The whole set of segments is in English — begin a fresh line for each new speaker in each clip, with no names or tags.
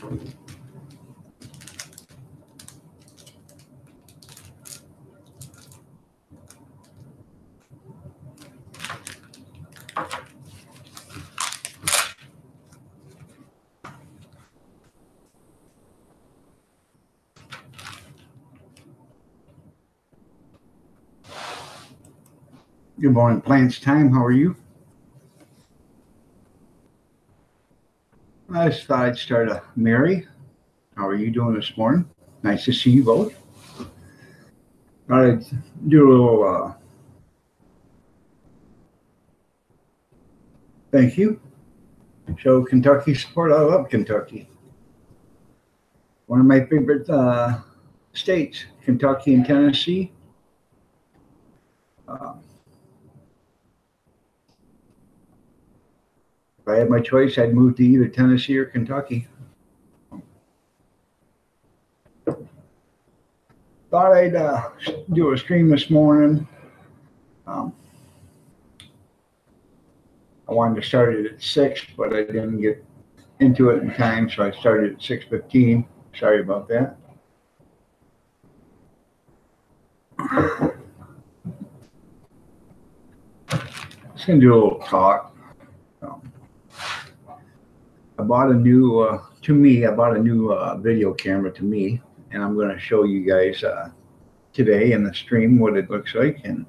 Good morning, Plants Time. How are you? I just thought I'd start a Mary. How are you doing this morning? Nice to see you both. Thought I'd do a little thank you. Show Kentucky support. I love Kentucky. One of my favorite states, Kentucky and Tennessee. If I had my choice, I'd move to either Tennessee or Kentucky. Thought I'd do a stream this morning. I wanted to start it at 6, but I didn't get into it in time, so I started at 6:15. Sorry about that. Just gonna do a little talk. I bought a new, I bought a new video camera to me, and I'm going to show you guys today in the stream what it looks like. And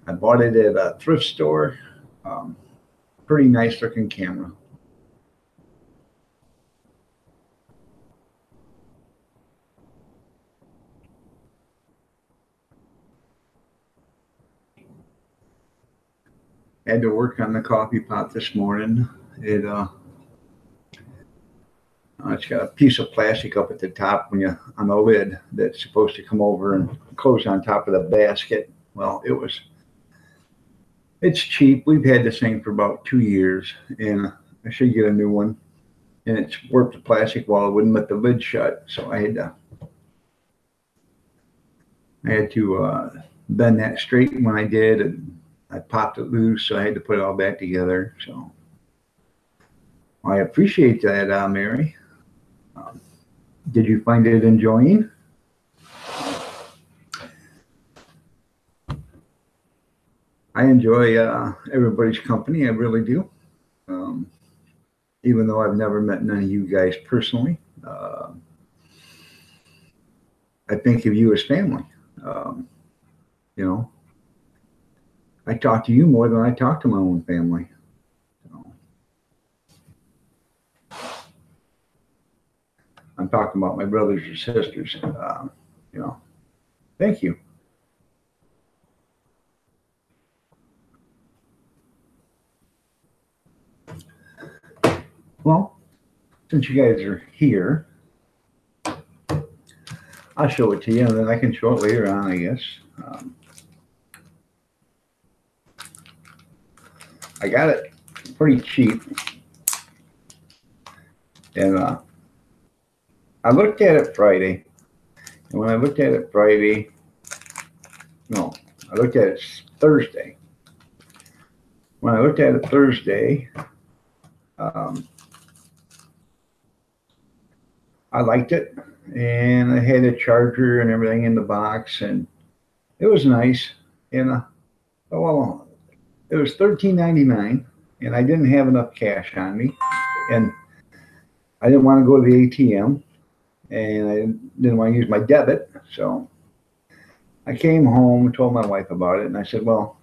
I bought it at a thrift store. Pretty nice looking camera. Had to work on the coffee pot this morning. It's got a piece of plastic up at the top on the lid that's supposed to come over and close on top of the basket. Well, it's cheap. We've had this thing for about 2 years, and I should get a new one. And it's warped the plastic wall. It wouldn't let the lid shut, so I had to bend that straight when I did, and I popped it loose, so I had to put it all back together. So I appreciate that, Mary. Did you find it enjoying? I enjoy everybody's company. I really do. Even though I've never met none of you guys personally, I think of you as family. You know, I talk to you more than I talk to my own family. I'm talking about my brothers or sisters. You know, thank you. Well, since you guys are here, I'll show it to you, and then I can show it later on, I guess. I got it pretty cheap, and I looked at it Friday, and when I looked at it Friday, no, I looked at it Thursday. When I looked at it Thursday, I liked it, and I had a charger and everything in the box, and it was nice. And well, it was $13.99, and I didn't have enough cash on me, and I didn't want to go to the ATM, and I didn't want to use my debit. So I came home and told my wife about it, and I said, well,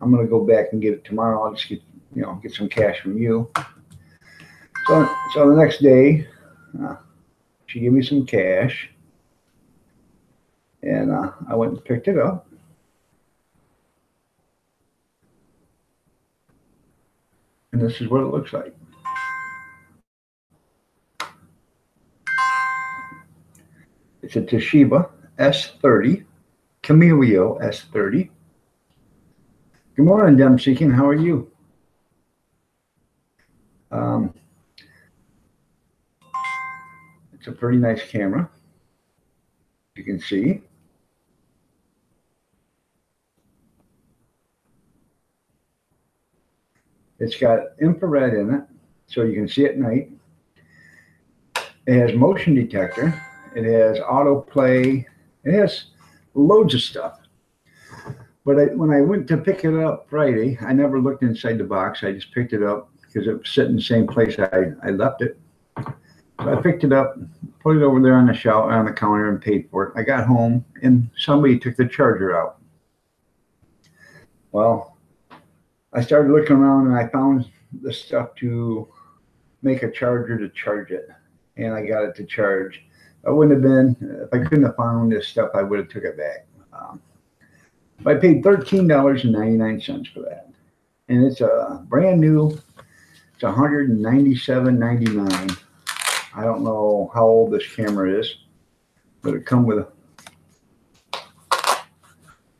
I'm going to go back and get it tomorrow. I'll just get some cash from you. So the next day, she gave me some cash, and I went and picked it up. And this is what it looks like. It's a Toshiba S30, Camilio S30. Good morning, Demseeking. How are you? It's a pretty nice camera. You can see. It's got infrared in it, so you can see at night. It has motion detector. It has autoplay. It has loads of stuff. But when I went to pick it up Friday, I never looked inside the box. I just picked it up because it was sitting in the same place I left it. So I picked it up, put it over there on the shelf, on the counter, and paid for it. I got home, and somebody took the charger out. Well, I started looking around, and I found the stuff to make a charger to charge it, and I got it to charge. I wouldn't have been, if I couldn't have found this stuff, I would have took it back. I paid $13.99 for that, and it's a brand new. It's $197.99. I don't know how old this camera is, but it come with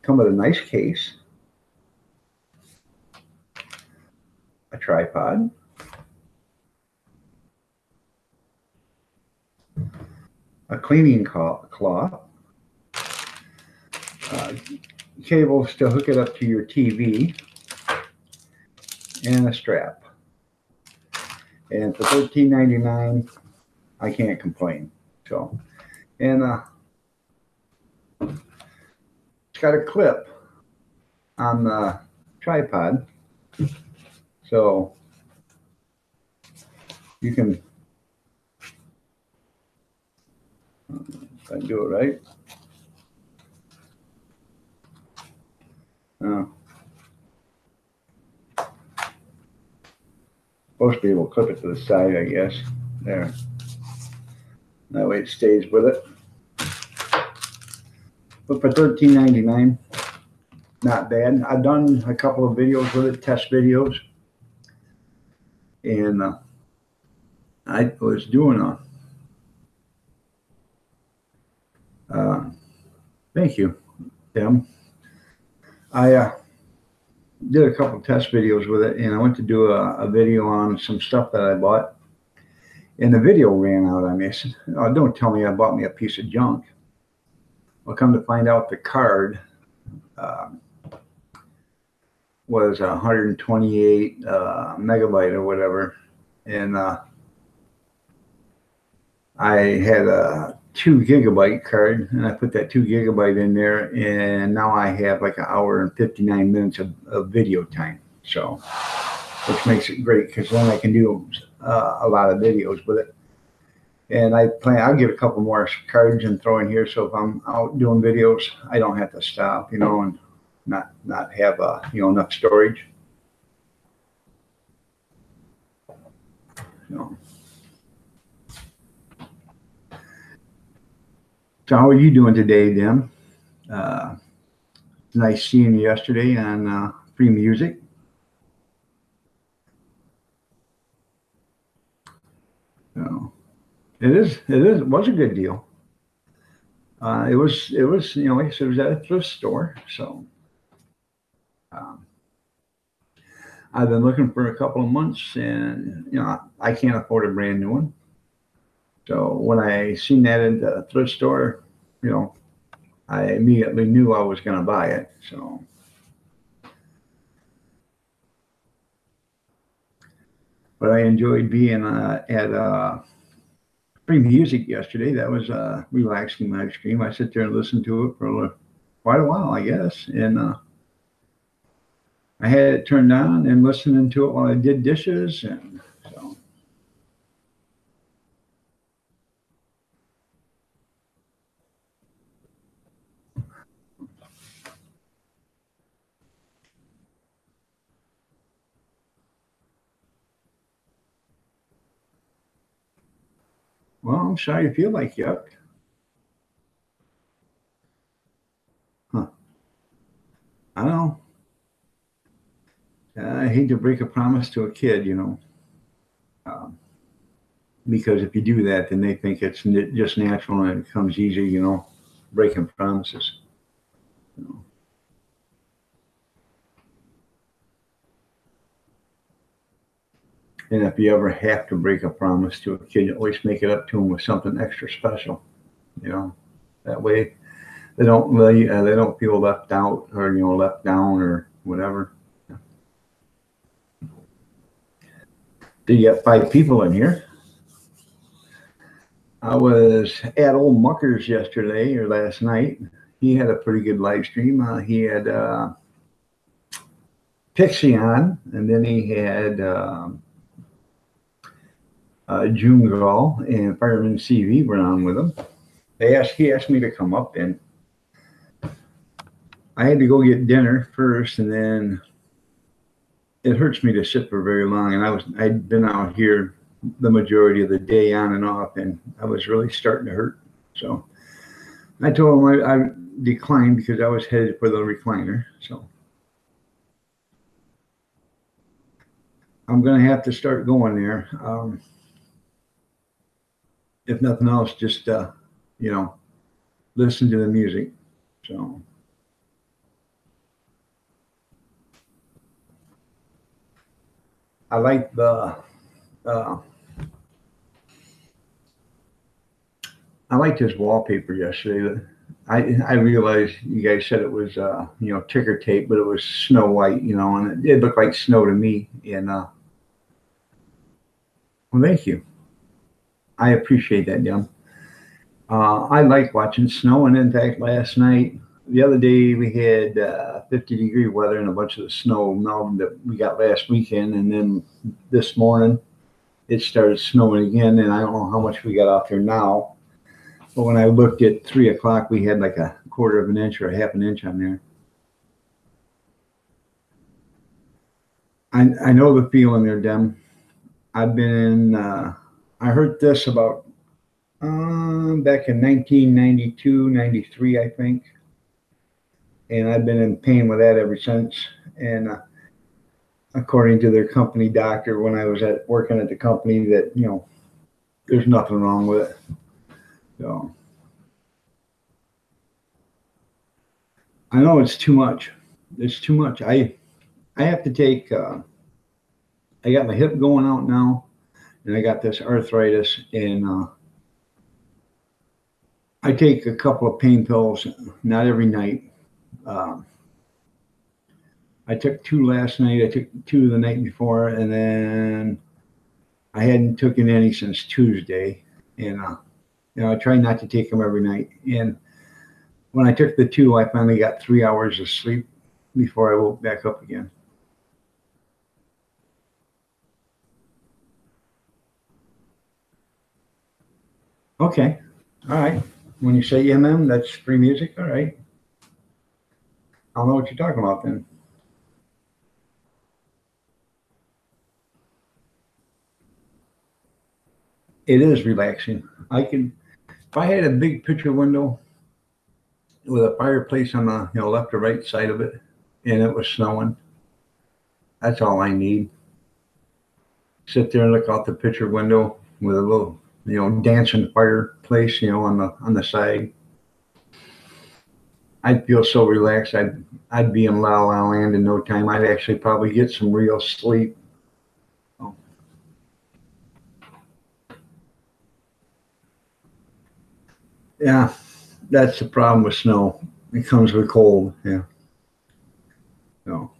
a nice case, a tripod, a cleaning cloth, cables to hook it up to your TV, and a strap. And for $13.99, I can't complain. So, and it's got a clip on the tripod, so you can, if I do it right. Supposed to be able to clip it to the side, I guess. There. That way it stays with it. But for $13.99, not bad. I've done a couple of videos with it, test videos. And I was doing thank you, Tim. I did a couple of test videos with it, and I went to do a video on some stuff that I bought, and the video ran out on me. I said, oh, don't tell me I bought me a piece of junk. Well, come to find out, the card was 128 megabyte or whatever, and I had a 2 gigabyte card, and I put that 2 gigabyte in there, and now I have like an hour and 59 minutes of video time. So, which makes it great, because then I can do a lot of videos with it. And I'll get a couple more cards and throw in here, so if I'm out doing videos, I don't have to stop, and not have enough storage. So how are you doing today, Dim? Nice seeing you yesterday on Free Music. So it was a good deal. It was like I said, it was at a thrift store. So I've been looking for a couple of months, and I can't afford a brand new one. So when I seen that in the thrift store, I immediately knew I was going to buy it. So, but I enjoyed being at Free Music yesterday. That was a relaxing live stream. I sit there and listen to it for quite a while, I guess, and I had it turned on and listening to it while I did dishes, and so. Well, I'm sorry you feel like yuck. Huh. I don't know. I hate to break a promise to a kid, because if you do that, then they think it's just natural and it comes easy, breaking promises. And if you ever have to break a promise to a kid, you always make it up to them with something extra special. That way they don't feel left out or left down or whatever. So you got 5 people in here. I was at Old Mucker's yesterday or last night. He had a pretty good live stream. He had Pixie on, and then he had June Gall and Fireman CV were on with him. He asked me to come up, and I had to go get dinner first, and then it hurts me to sit for very long. And I'd been out here the majority of the day on and off, and I was really starting to hurt. So I told him I declined because I was headed for the recliner. So I'm going to have to start going there. If nothing else, just, listen to the music. So I like I liked his wallpaper yesterday. I realized you guys said it was ticker tape, but it was Snow White, and it looked like snow to me. And well, thank you. I appreciate that, Jim. I like watching snow, and in fact, the other day, we had 50-degree weather and a bunch of the snow melted that we got last weekend, and then this morning it started snowing again, and I don't know how much we got out there now. But when I looked at 3 o'clock, we had like a quarter of an inch or a half an inch on there. I know the feeling there, Dem. I've been I heard this about back in 1992, 93, I think. And I've been in pain with that ever since. And according to their company doctor, when I was working at the company, that, there's nothing wrong with it. So I know it's too much. It's too much. I have to take, I got my hip going out now, and I got this arthritis, and I take a couple of pain pills, not every night. I took 2 last night. I took 2 the night before, and then I hadn't taken any since Tuesday. And I try not to take them every night. And when I took the 2, I finally got 3 hours of sleep before I woke back up again. Okay. All right. When you say MM, that's free music. All right. I'll know what you're talking about then. It is relaxing. If I had a big picture window with a fireplace on the left or right side of it, and it was snowing, that's all I need. Sit there and look out the picture window with a little dancing fireplace on the side. I'd feel so relaxed. I'd be in La La Land in no time. I'd actually probably get some real sleep. Oh. Yeah, that's the problem with snow. It comes with cold. Yeah. So,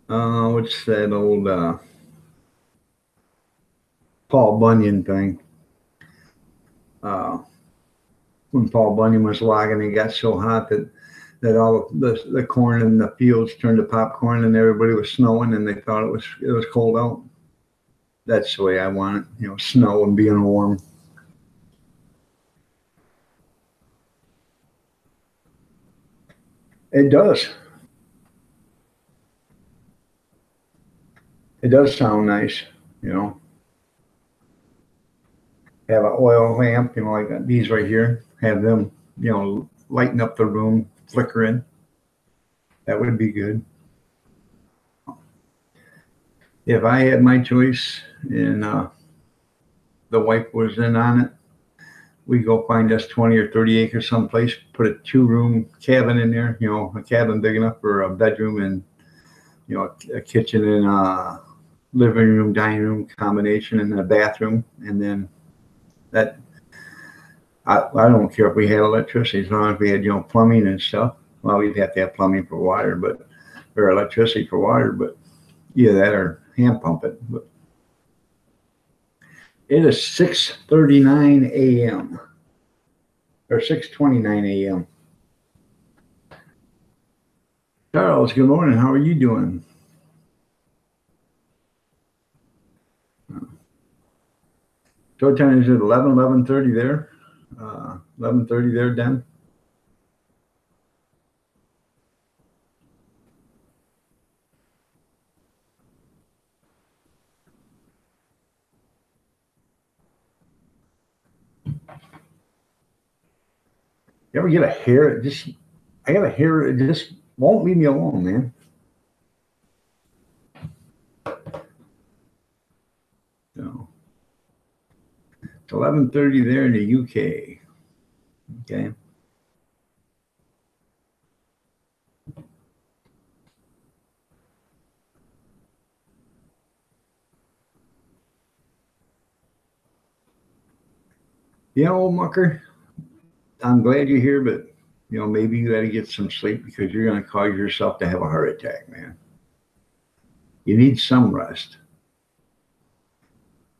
what's that old Paul Bunyan thing? When Paul Bunyan was logging, it got so hot that all the corn in the fields turned to popcorn, and everybody was snowing, and they thought it was cold out. That's the way I want it, snow and being warm. It does. It does sound nice, Have an oil lamp, like these right here. Have them, lighten up the room, flickering. That would be good. If I had my choice and the wife was in on it, we go find us 20 or 30 acres someplace, put a 2-room cabin in there, a cabin big enough for a bedroom and, a kitchen and a living room, dining room combination, and then a bathroom. And then I don't care if we had electricity, as long as we had, plumbing and stuff. Well, we'd have to have plumbing for water, or electricity for water, but either that or hand pump it. But It is 6:39 a.m. or 6:29 a.m. Charles, good morning. How are you doing? So what time is it? 11:30 there? 11:30 there, Dan? You ever get a hair? I got a hair. It just won't leave me alone, man. So it's 11:30 there in the UK. Okay. Yeah, old mucker. I'm glad you're here, but maybe you got to get some sleep because you're going to cause yourself to have a heart attack, man. You need some rest.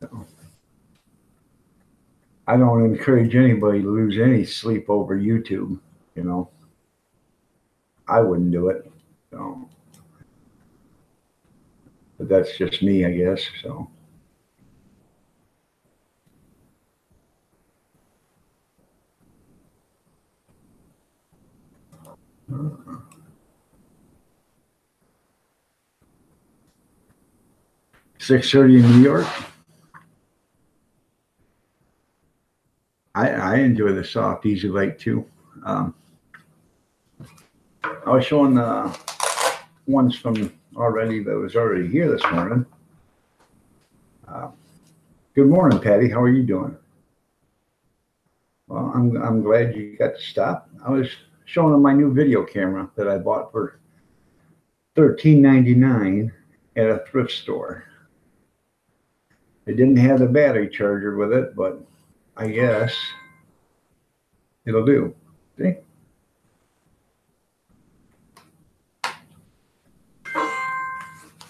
So, I don't encourage anybody to lose any sleep over YouTube. You know, I wouldn't do it. So, but that's just me, I guess. So, 6:30 in New York. I enjoy the soft, easy light too. Um, I was showing ones from already that was already here this morning. Uh, Good morning, Patty. How are you doing? Well, I'm glad you got to stop. I was showing them my new video camera that I bought for $13.99 at a thrift store. It didn't have the battery charger with it, but I guess it'll do. See?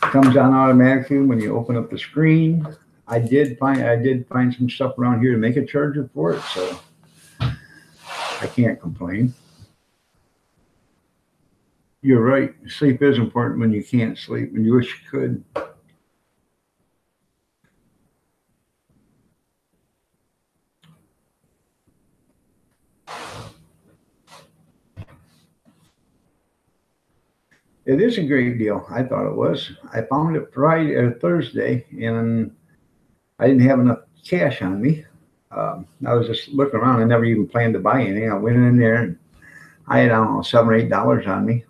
Comes on automatically when you open up the screen. I did find some stuff around here to make a charger for it, so I can't complain. You're right. Sleep is important when you can't sleep and you wish you could. It is a great deal. I thought it was. I found it Friday or Thursday, and I didn't have enough cash on me. I was just looking around. I never even planned to buy anything. I went in there and I had, I don't know, $7 or $8 on me.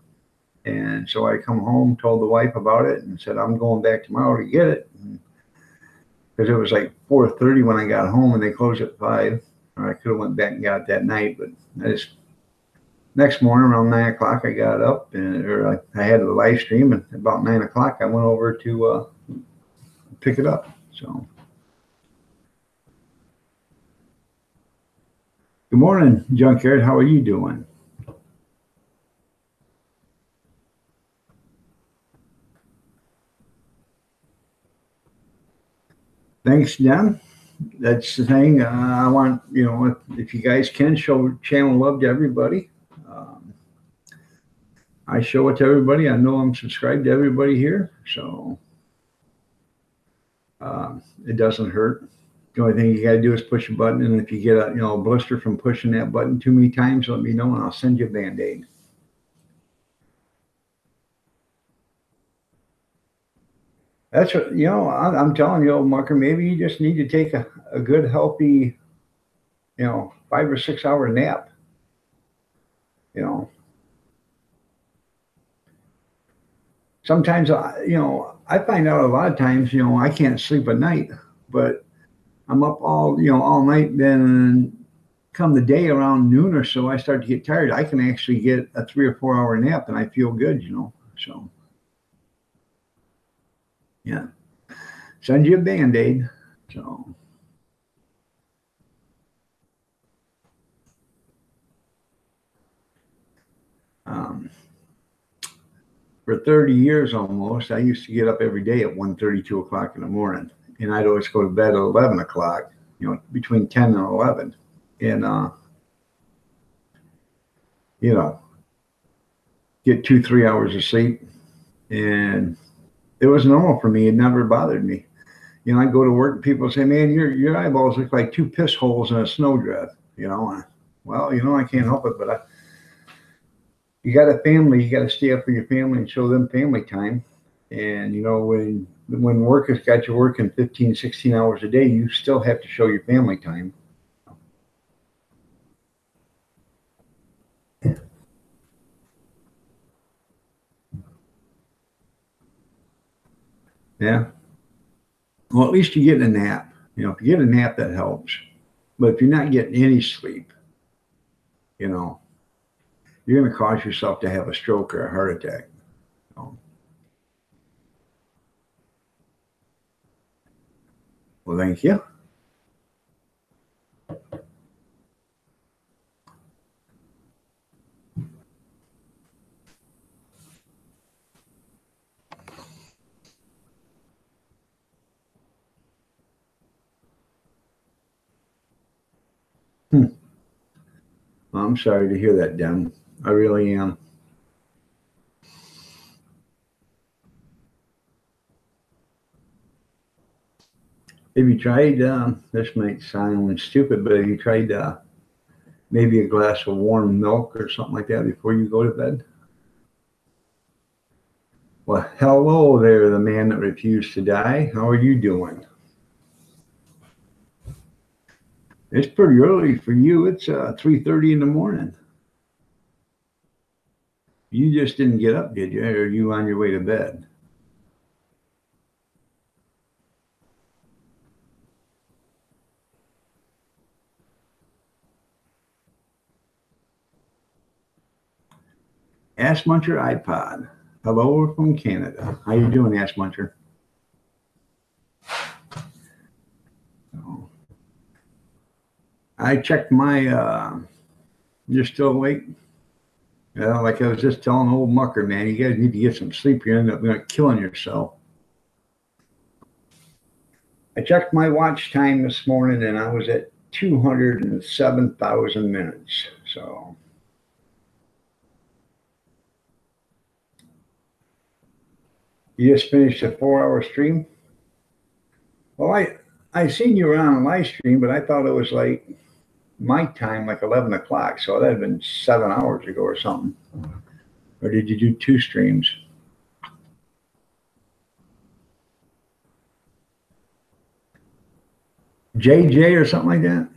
And so I come home, told the wife about it, and said I'm going back tomorrow to get it because it was like 4:30 when I got home, and they closed at 5. Or I could have went back and got it that night, but I just next morning around 9 o'clock I got up and or I had a live stream, and about 9 o'clock I went over to pick it up. So good morning, Junkyard. How are you doing? Thanks, Jen. That's the thing. I want, if you guys can show channel love to everybody. Um, I show it to everybody. I know I'm subscribed to everybody here. So it doesn't hurt. The only thing you got to do is push a button. And if you get a blister from pushing that button too many times, let me know and I'll send you a Band-Aid. That's what, I'm telling you, old Mucker, maybe you just need to take a good, healthy, 5 or 6 hour nap. You know, sometimes, I find out a lot of times, I can't sleep at night, but I'm up all night. Then come the day around noon or so, I start to get tired. I can actually get a 3 or 4 hour nap and I feel good. So, yeah, send you a Band-Aid. So, um, for 30 years almost, I used to get up every day at 1:30, 2 o'clock in the morning. and I'd always go to bed at 11 o'clock, between 10 and 11. And, you know, get 2, 3 hours of sleep. And it was normal for me. It never bothered me. I'd go to work and people say, man, your eyeballs look like two piss holes in a snowdrift. Well, I can't help it, but you got a family, you got to stay up for your family and show them family time. And, when work has got you working 15, 16 hours a day, you still have to show your family time. Yeah. Well, at least you get a nap. If you get a nap, that helps. But if you're not getting any sleep, you're going to cause yourself to have a stroke or a heart attack. Well, thank you. Well, I'm sorry to hear that, Dan. I really am. Have you tried, this might sound stupid, but have you tried maybe a glass of warm milk or something like that before you go to bed? Well, hello there, the man that refused to die. How are you doing? It's pretty early for you. It's 3:30 in the morning. You just didn't get up, did you? Or are you on your way to bed? Ass Muncher iPod. Hello from Canada. How you doing, Ass Muncher? So, I checked my. You're still awake? Like I was just telling old Mucker, man, you guys need to get some sleep. You end up killing yourself. I checked my watch time this morning, and I was at 207,000 minutes. So you just finished a 4-hour stream. Well, I seen you around on live stream, but I thought it was like my time, like 11 o'clock. So that had been 7 hours ago or something. Or did you do two streams? JJ or something like that?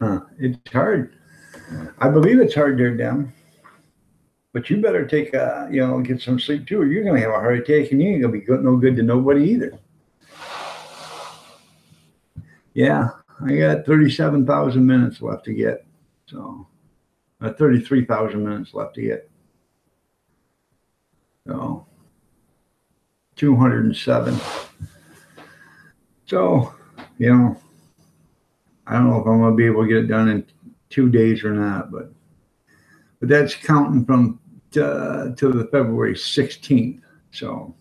Huh. It's hard. I believe it's hard there, Dan. But you better take get some sleep too, or you're gonna have a heart attack and you ain't gonna be no good to nobody either. Yeah, I got 37,000 minutes left to get. So 33,000 minutes left to get. So 207. So, I don't know if I'm gonna be able to get it done in 2 days or not, but that's counting from to the February 16th. So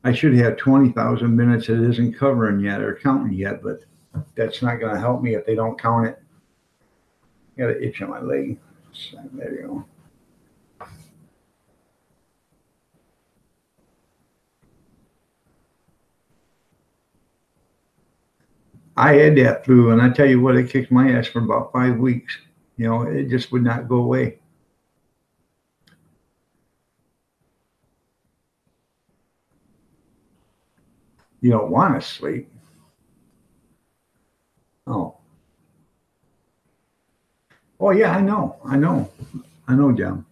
I should have 20,000 minutes that isn't covering yet or counting yet, but that's not going to help me if they don't count it. Got an itch on my leg. There you go. I had that flu, and I tell you what, it kicked my ass for about 5 weeks. It just would not go away. You don't want to sleep. Oh. Oh, yeah, I know, Jim.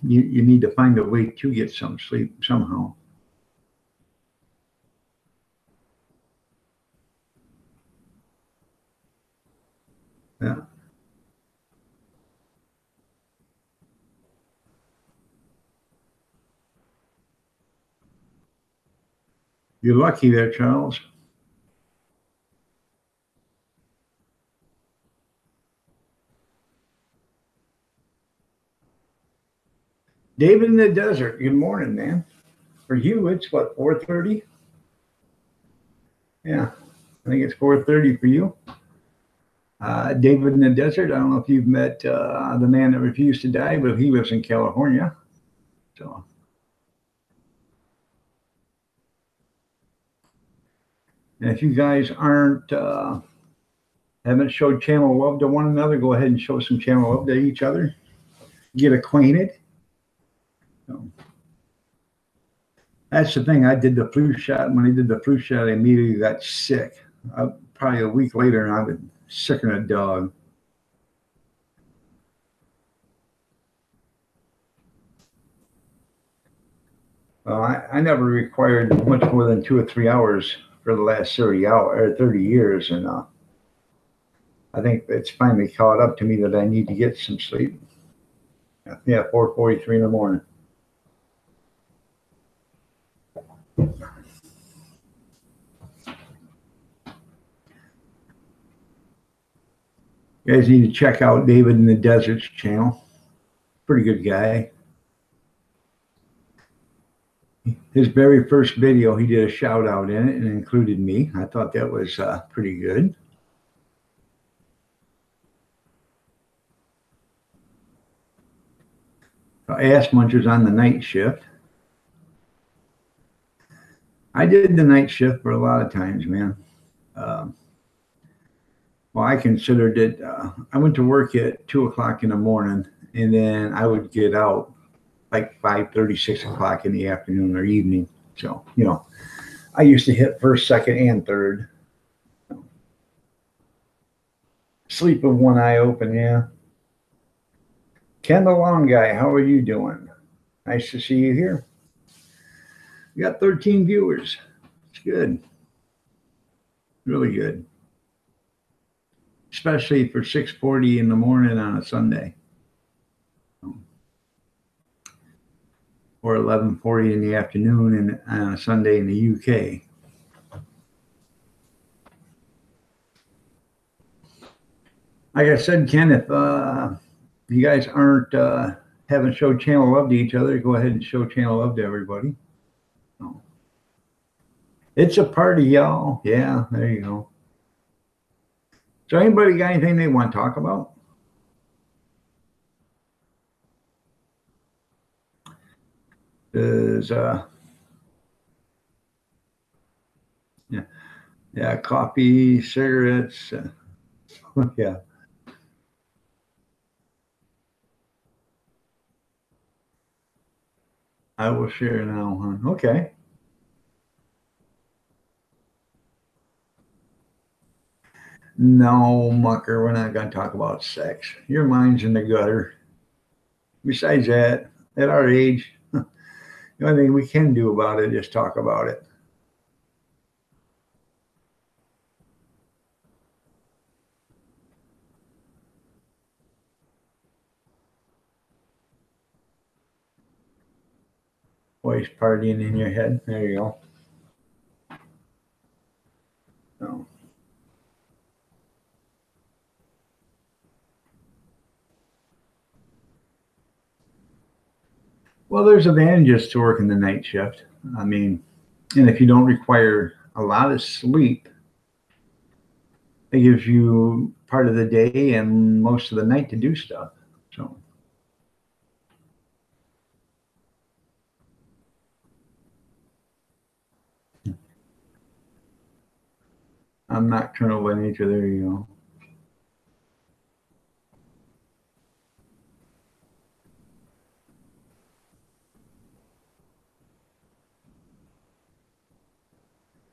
You need to find a way to get some sleep somehow. Yeah. You're lucky there, Charles. David in the Desert. Good morning, man. For you, it's what, 4:30? Yeah, I think it's 4:30 for you. David in the Desert. I don't know if you've met the man that refused to die, but he lives in California. So, and if you guys haven't showed channel love to one another, go ahead and show some channel love to each other. Get acquainted. So, that's the thing. I did the flu shot. When I did the flu shot, I immediately got sick. Probably a week later, and I was sicker than a dog. Well, I never required much more than 2 or 3 hours for the last 30 years, and I think it's finally caught up to me that I need to get some sleep. Yeah, 4:43 in the morning. You guys need to check out David in the Desert's channel. Pretty good guy. His very first video, he did a shout out in it and included me. I thought that was pretty good. Ass Muncher's on the night shift. I did the night shift for a lot of times, man. Well, I considered it. I went to work at 2 o'clock in the morning, and then I would get out like 5:30, 6 o'clock in the afternoon or evening. So, I used to hit first, second, and third. Sleep with one eye open, yeah. Ken the Long Guy, how are you doing? Nice to see you here. We got 13 viewers. It's good. Really good. Especially for 6:40 in the morning on a Sunday. Or 11:40 in the afternoon on a Sunday in the UK. Like I said, Ken, if you guys haven't showed channel love to each other, go ahead and show channel love to everybody. It's a party, y'all. Yeah, there you go. So anybody got anything they want to talk about? Is yeah, coffee, cigarettes, yeah. I will share now, huh? Okay. No, Mucker, we're not going to talk about sex. Your mind's in the gutter. Besides that, at our age, the only thing we can do about it is talk about it. Voice partying in your head. There you go. No. Well, there's advantages to working the night shift. I mean, and if you don't require a lot of sleep, it gives you part of the day and most of the night to do stuff. So I'm nocturnal by nature. There you go.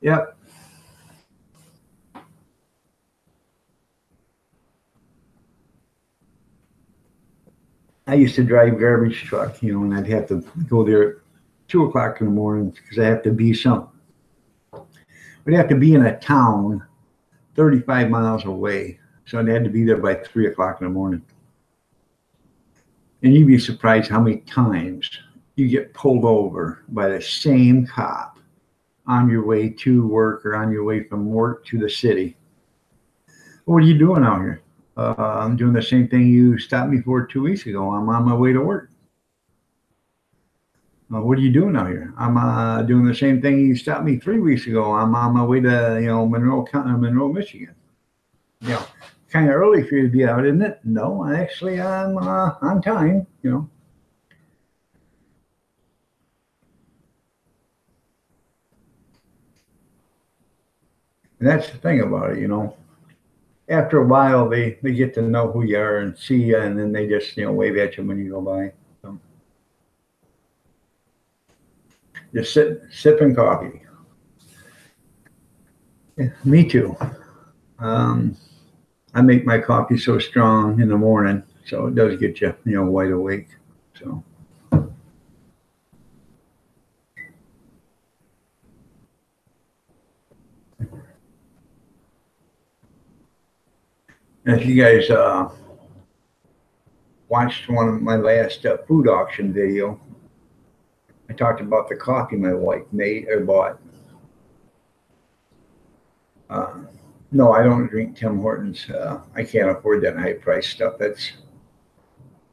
Yep. I used to drive garbage truck, and I'd have to go there at 2 o'clock in the morning because I have to be we'd have to be in a town 35 miles away. So I had to be there by 3 o'clock in the morning. And you'd be surprised how many times you get pulled over by the same cop on your way to work or on your way from work to the city. What are you doing out here? I'm doing the same thing you stopped me for 2 weeks ago. I'm on my way to work. What are you doing out here? I'm doing the same thing you stopped me 3 weeks ago. I'm on my way to Monroe County, Monroe, Michigan. You know, kind of early for you to be out, isn't it? No, actually, I'm on time. And that's the thing about it. After a while, they get to know who you are and see you, and then they just wave at you when you go by. So just sipping coffee. Yeah, me too. Um, I make my coffee so strong in the morning, so it does get you wide awake. So if you guys watched one of my last food auction video, I talked about the coffee my wife made or bought. Uh, no, I don't drink Tim Hortons. I can't afford that high price stuff. That's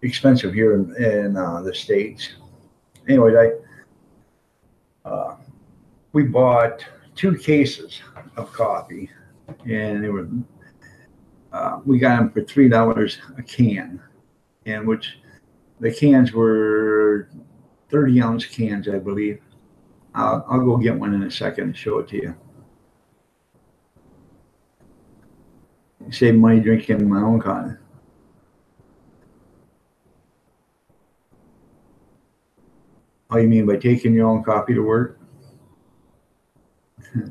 expensive here in the States. Anyway, we bought 2 cases of coffee, and we got them for $3 a can, and which the cans were 30-ounce cans, I believe. I'll go get one in a second and show it to you. Save money drinking my own coffee. Oh, you mean by taking your own coffee to work?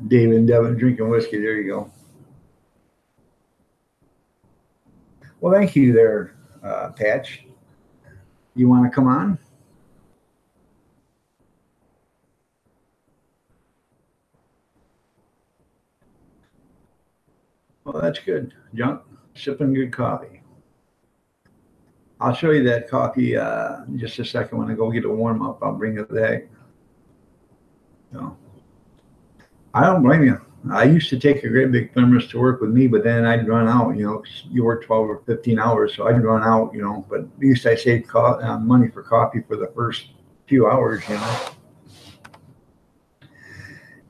David and Devin drinking whiskey. There you go. Well, thank you there, Patch. You want to come on? Well, that's good. Junk, sipping good coffee. I'll show you that coffee in just a second. When I go get a warm up, I'll bring it back. So, I don't blame you. I used to take a great big thermos to work with me, but then I'd run out. 'Cause you work 12 or 15 hours, so I'd run out. But at least I saved money for coffee for the first few hours.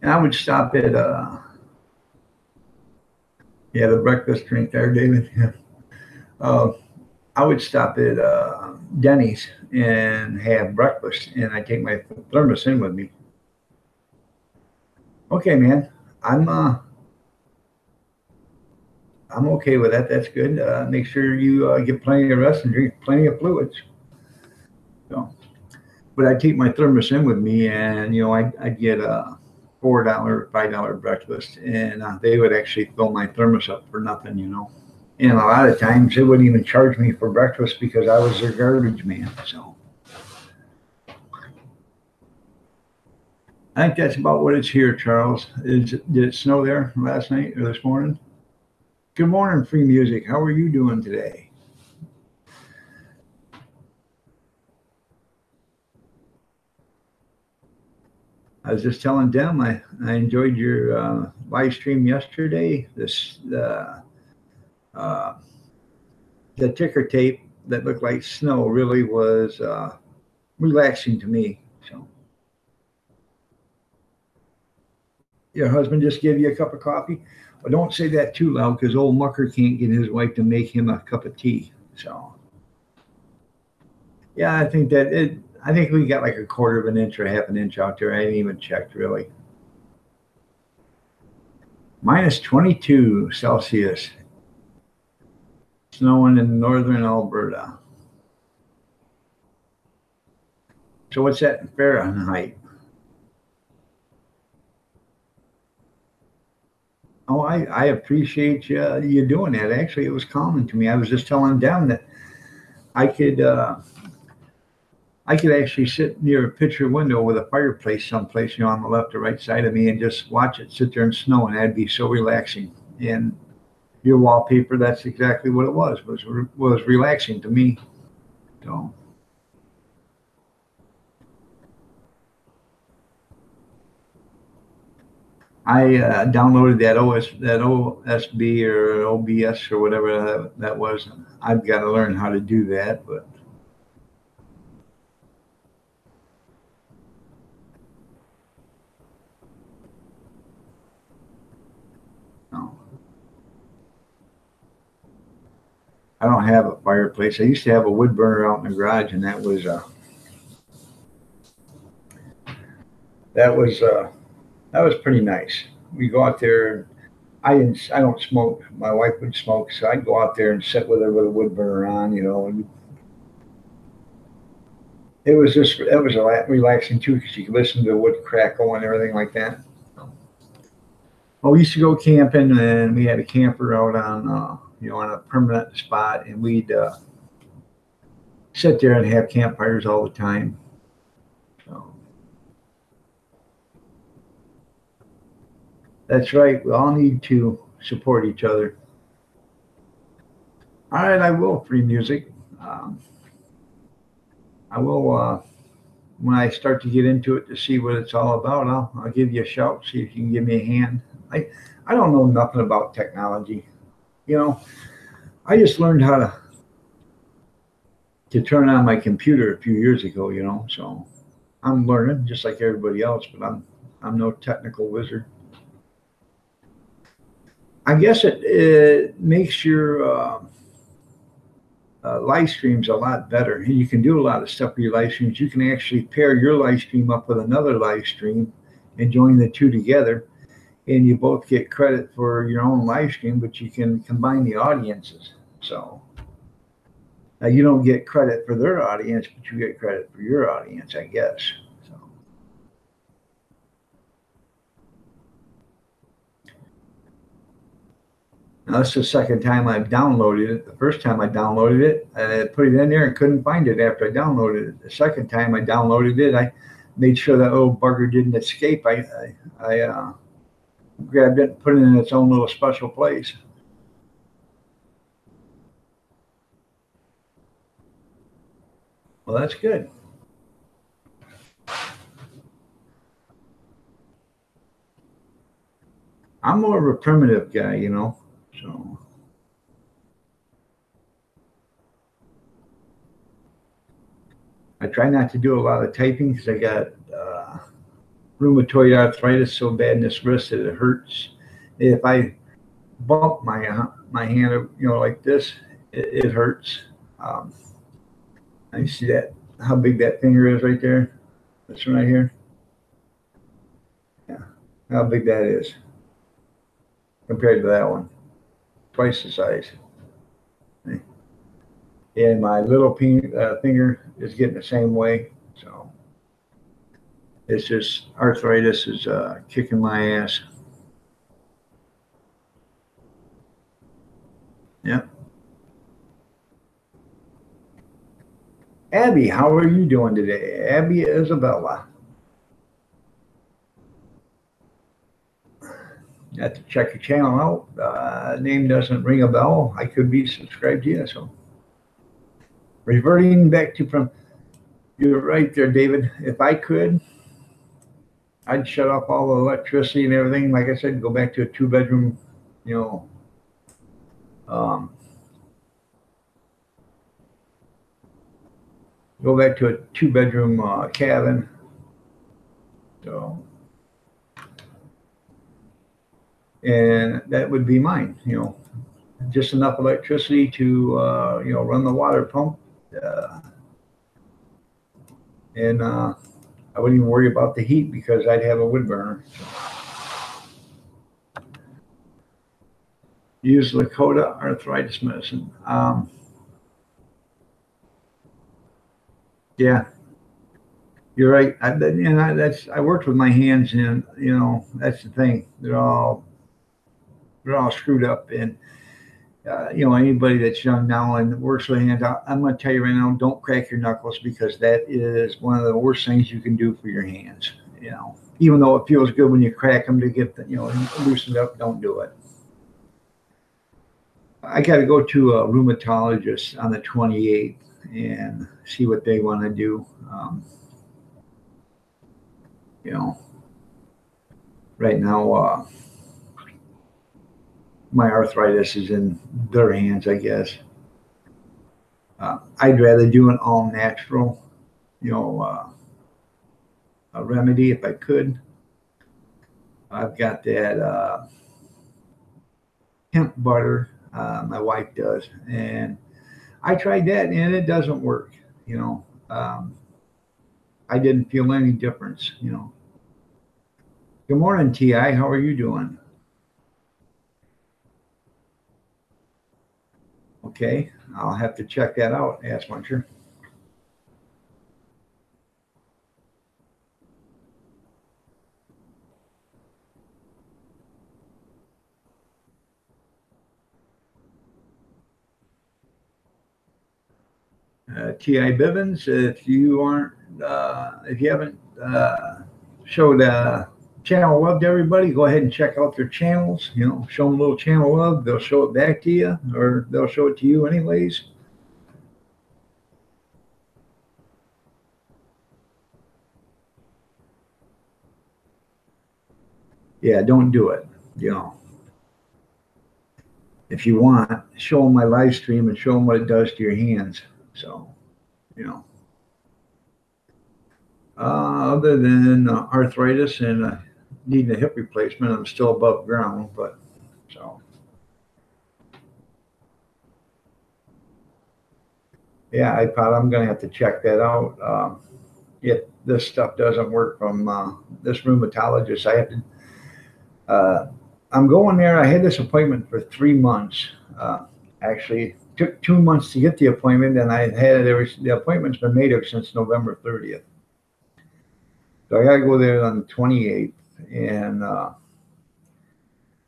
And I would stop at yeah, the breakfast drink there, David. Yeah. Uh, I would stop at Denny's and have breakfast, and I take my thermos in with me. Okay, man. I'm uh, I'm okay with that. That's good. Make sure you get plenty of rest and drink plenty of fluids. So, but I take my thermos in with me, and I'd get a $4, $5 breakfast, and they would actually fill my thermos up for nothing. And a lot of times they wouldn't even charge me for breakfast because I was their garbage man. So I think that's about what it's here, Charles. Did it snow there last night or this morning? Good morning, Free Music. How are you doing today? I was just telling Dem I enjoyed your live stream yesterday. Uh, the ticker tape that looked like snow really was relaxing to me. So, your husband just gave you a cup of coffee? Well, don't say that too loud because old Mucker can't get his wife to make him a cup of tea. So, yeah, I think we got like a quarter of an inch or half an inch out there. I didn't even checked really. Minus 22 Celsius. Snowing in northern Alberta. So what's that in Fahrenheit? Oh, I appreciate you doing that. Actually, it was calming to me. I was just telling them that I could uh, I could actually sit near a picture window with a fireplace someplace, on the left or right side of me, and just watch it sit there and snow, and that'd be so relaxing. And your wallpaper, that's exactly what it was relaxing to me. So, I downloaded that OSB or OBS or whatever that was. I've got to learn how to do that, but no, I don't have a fireplace. I used to have a wood burner out in the garage, and that was that was pretty nice. We go out there. And I don't smoke. My wife would smoke, so I'd go out there and sit with her with a wood burner on, and it was relaxing too because you could listen to the wood crackle and everything like that. Well, we used to go camping, and we had a camper out on on a permanent spot, and we'd sit there and have campfires all the time. So that's right. We all need to support each other. All right, I will free music. Um, I will when I start to get into it to see what it's all about. I'll give you a shout. See if you can give me a hand. I I don't know nothing about technology. You know, I just learned how to turn on my computer a few years ago. So I'm learning just like everybody else, but I'm no technical wizard. I guess it makes your live streams a lot better. And you can do a lot of stuff with your live streams. You can actually pair your live stream up with another live stream and join the two together, and you both get credit for your own live stream, but you can combine the audiences. So now you don't get credit for their audience, but you get credit for your audience, I guess. So now that's the second time I've downloaded it. The first time I downloaded it, I put it in there and couldn't find it after I downloaded it. The second time I downloaded it, I made sure that little bugger didn't escape. I grabbed it and put it in its own little special place. Well, that's good. I'm more of a primitive guy. So I try not to do a lot of typing because I got rheumatoid arthritis so bad in this wrist that it hurts. If I bump my hand, like this, it hurts. Um, you see that how big that finger is right there? This one right here. Yeah, how big that is compared to that one, twice the size. And my little finger is getting the same way. So it's just arthritis is kicking my ass. Yeah. Abby, how are you doing today? Abby Isabella. You have to check your channel out. Name doesn't ring a bell. I could be subscribed to you. So reverting back to from you're right there, David. If I could, I'd shut off all the electricity and everything. Like I said, go back to a two-bedroom, you know, um, go back to a two-bedroom cabin. So, and that would be mine. Just enough electricity to run the water pump, uh, and I wouldn't even worry about the heat because I'd have a wood burner. Use Lakota arthritis medicine. Yeah, you're right. I worked with my hands, and that's the thing. They're all screwed up, and anybody that's young now and works with hands, I'm going to tell you right now, don't crack your knuckles because that is one of the worst things you can do for your hands. Even though it feels good when you crack them to get loosened up, don't do it. I got to go to a rheumatologist on the 28th and see what they want to do. You know, right now, my arthritis is in their hands, I guess. I'd rather do an all natural, a remedy if I could. I've got that hemp butter, my wife does, and I tried that and it doesn't work. You know, I didn't feel any difference. Good morning, Ti. How are you doing? Okay, I'll have to check that out, Ask Muncher. Ti Bivens, if you haven't showed channel love to everybody, go ahead and check out their channels. Show them a little channel love. They'll show it back to you, or they'll show it to you anyways. Yeah, don't do it. If you want, show them my live stream and show them what it does to your hands. So, other than arthritis and needing a hip replacement, I'm still above ground. But so, yeah, I'm going to have to check that out. If this stuff doesn't work from this rheumatologist, I have to. I'm going there. I had this appointment for 3 months. Actually, took 2 months to get the appointment, and the appointment's been made up since November 30th. So I got to go there on the 28th, and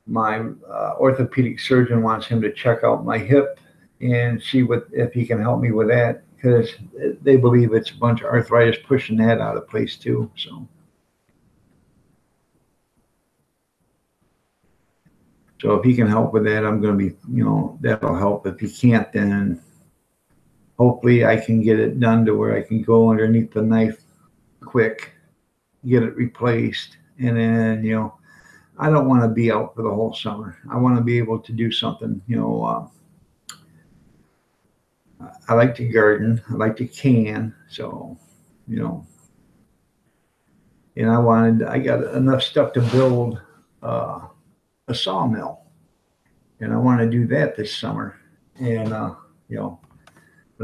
my orthopedic surgeon wants him to check out my hip and see if he can help me with that, because they believe it's a bunch of arthritis pushing that out of place too. So if he can help with that, I'm going to be, that'll help. If he can't, then hopefully I can get it done to where I can go underneath the knife quick, get it replaced, and then, I don't want to be out for the whole summer. I want to be able to do something, I like to garden. I like to can. So, and I got enough stuff to build a sawmill, and I want to do that this summer. And, but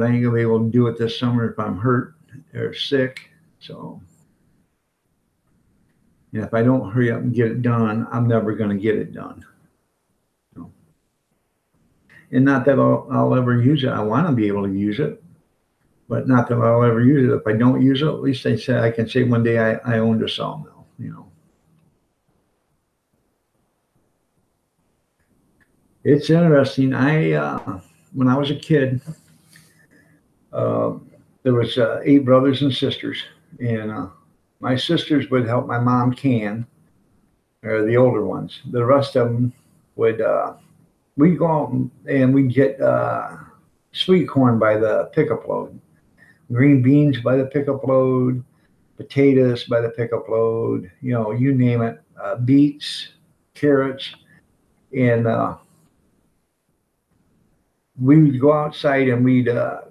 I ain't gonna be able to do it this summer if I'm hurt or sick. So, if I don't hurry up and get it done, I'm never going to get it done. And not that I'll ever use it. I want to be able to use it, but not that I'll ever use it. If I don't use it, at least I can say one day I owned a sawmill. It's interesting. When I was a kid, there was 8 brothers and sisters, and my sisters would help my mom can, or the older ones. The rest of them would, we'd go out and we'd get sweet corn by the pickup load, green beans by the pickup load, potatoes by the pickup load, you name it, beets, carrots, and we would go outside and we'd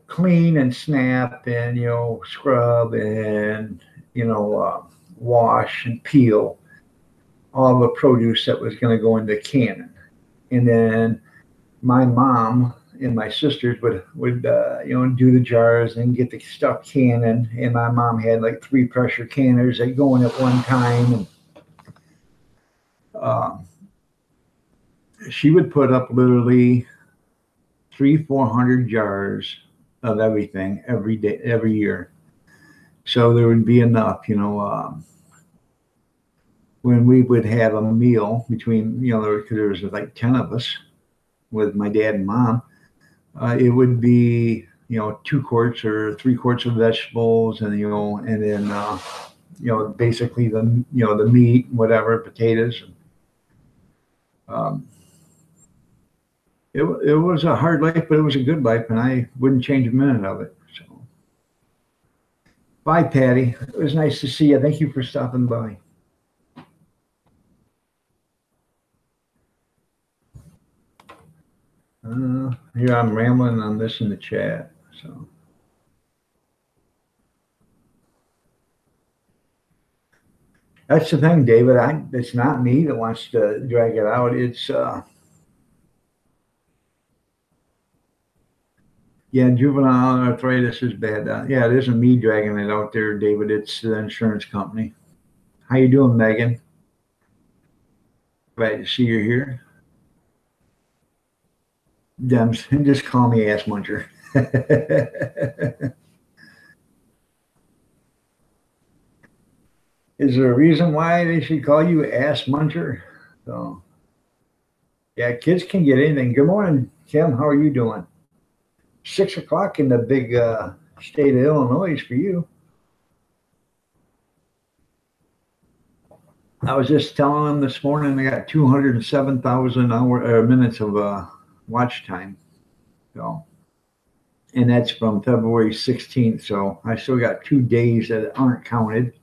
clean and snap and, scrub and, wash and peel all the produce that was going to go into canning. And then my mom and my sisters would do the jars and get the stuff canning. And my mom had like 3 pressure canners that go in at one time. And she would put up literally 300-400 jars of everything every day, every year. So there would be enough, when we would have a meal between, there was like 10 of us with my dad and mom, it would be, 2 quarts or 3 quarts of vegetables and, and then, basically the meat, whatever, potatoes. It was a hard life, but it was a good life, and I wouldn't change a minute of it. So, bye, Patty. It was nice to see you. Thank you for stopping by. Here I'm rambling on this in the chat. So that's the thing, David. It's not me that wants to drag it out. It's yeah, juvenile arthritis is bad. Yeah, it isn't me dragging it out there, David. It's the insurance company. How you doing, Megan? Glad to see you here. Dems, just call me Ass Muncher. Is there a reason why they should call you Ass Muncher? So, yeah, kids can get anything. Good morning, Kim. How are you doing? 6 o'clock in the big state of Illinois for you. I was just telling them this morning I got 207,000 minutes of watch time. So, and that's from February 16th. So I still got 2 days that aren't counted.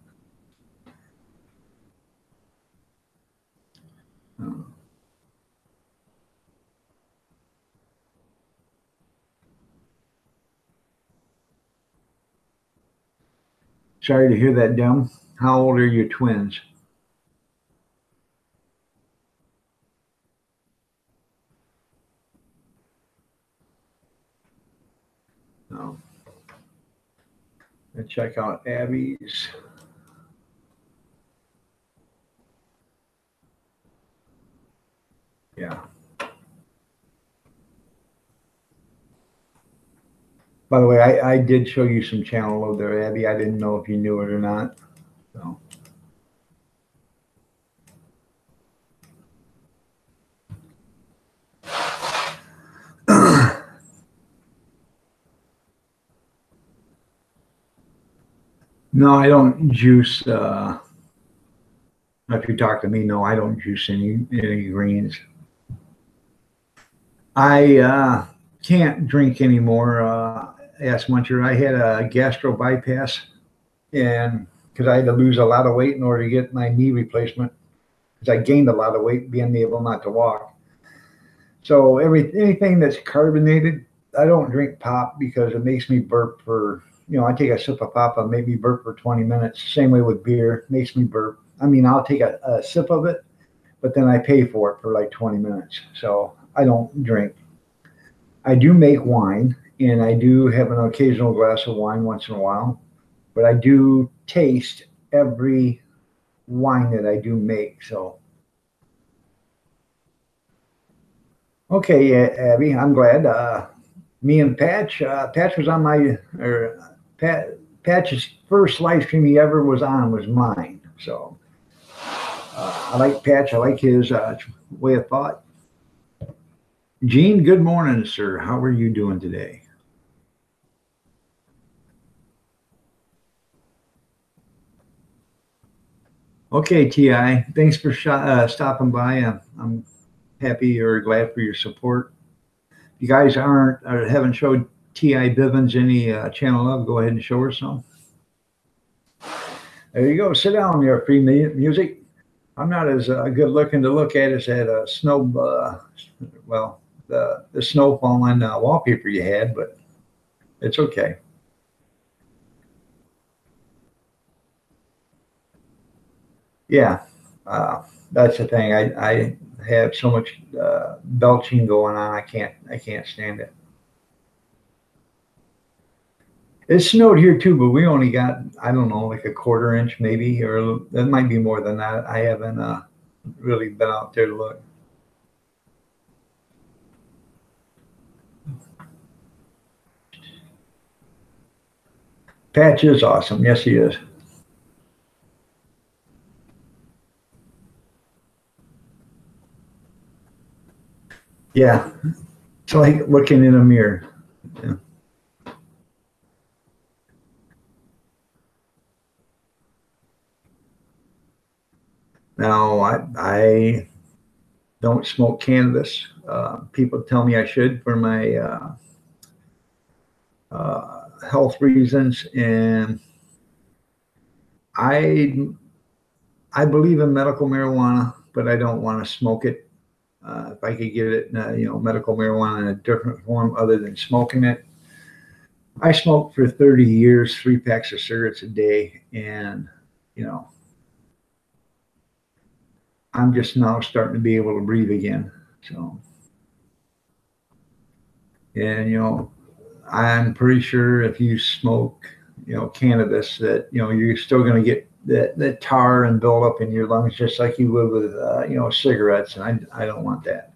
Sorry to hear that, Dem. How old are your twins? No. Let's check out Abby's. Yeah. By the way, I did show you some channel load there, Abby. I didn't know if you knew it or not. So. No, I don't juice. If you talk to me, no, I don't juice any greens. I can't drink anymore. Ass Muncher. I had a gastro bypass, and because I had to lose a lot of weight in order to get my knee replacement, because I gained a lot of weight being able not to walk. So anything that's carbonated, I don't drink pop because it makes me burp for. I take a sip of pop and make me burp for 20 minutes. Same way with beer, makes me burp. I mean, I'll take a sip of it, but then I pay for it for like 20 minutes. So I don't drink. I do make wine, and I do have an occasional glass of wine once in a while, but I do taste every wine that I do make. So, okay, Abby, I'm glad. Me and Patch was on Patch's first live stream he ever was on was mine. So I like Patch. I like his way of thought. Gene, good morning, sir. How are you doing today? Okay, Ti. Thanks for stopping by. I'm happy or glad for your support. If you guys haven't showed Ti Bivens any channel love, go ahead and show her some. There you go. Sit down there, free music. I'm not as good looking to look at as that snow. The snow falling wallpaper you had, but it's okay. Yeah, that's the thing. I have so much belching going on. I can't stand it. It snowed here too, but we only got, I don't know, like a quarter inch maybe, or that might be more than that. I haven't really been out there to look. Patch is awesome. Yes, he is. Yeah, it's like looking in a mirror. Yeah. Now, I don't smoke cannabis. People tell me I should for my health reasons, and I believe in medical marijuana, but I don't want to smoke it. if I could get it, medical marijuana in a different form other than smoking it. I smoked for 30 years, 3 packs of cigarettes a day, and you know, I'm just now starting to be able to breathe again. So, and I'm pretty sure if you smoke, cannabis, that you're still going to get that tar and build up in your lungs just like you would with cigarettes, and I don't want that.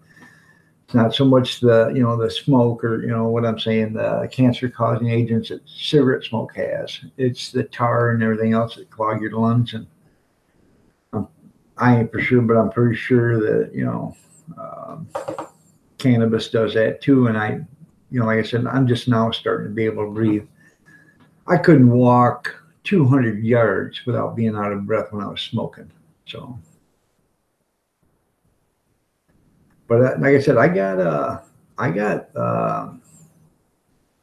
It's not so much the smoke or what I'm saying, the cancer causing agents that cigarette smoke has. It's the tar and everything else that clog your lungs. And I ain't for sure, but I'm pretty sure that um, cannabis does that too. And like I said, I'm just now starting to be able to breathe. I couldn't walk 200 yards without being out of breath when I was smoking. So, but like I said, I got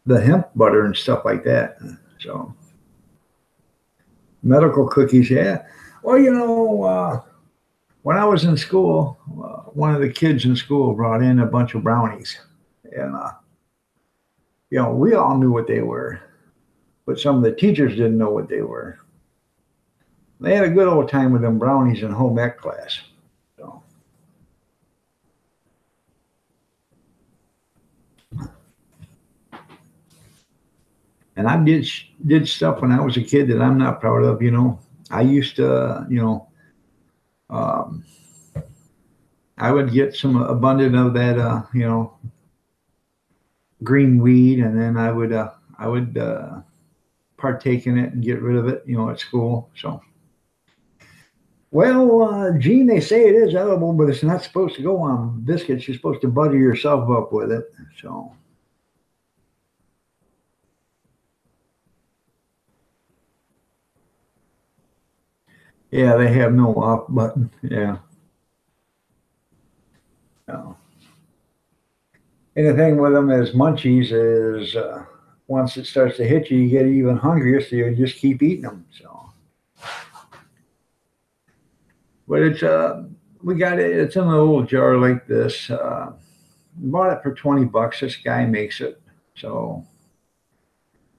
the hemp butter and stuff like that. So medical cookies, yeah. Well, when I was in school, one of the kids in school brought in a bunch of brownies, and we all knew what they were, but some of the teachers didn't know what they were. They had a good old time with them brownies in home ec class. So, and I did stuff when I was a kid that I'm not proud of. I used to, um, I would get some abundant of that, green weed, and then I would partake in it and get rid of it, at school. So, well, Gene, they say it is edible, but it's not supposed to go on biscuits. You're supposed to butter yourself up with it. So, yeah, they have no off button. Yeah. No. And the thing with them as munchies is once it starts to hit you, you get even hungrier, so you just keep eating them. So, but we got it. It's in a little jar like this. Bought it for $20. This guy makes it. So,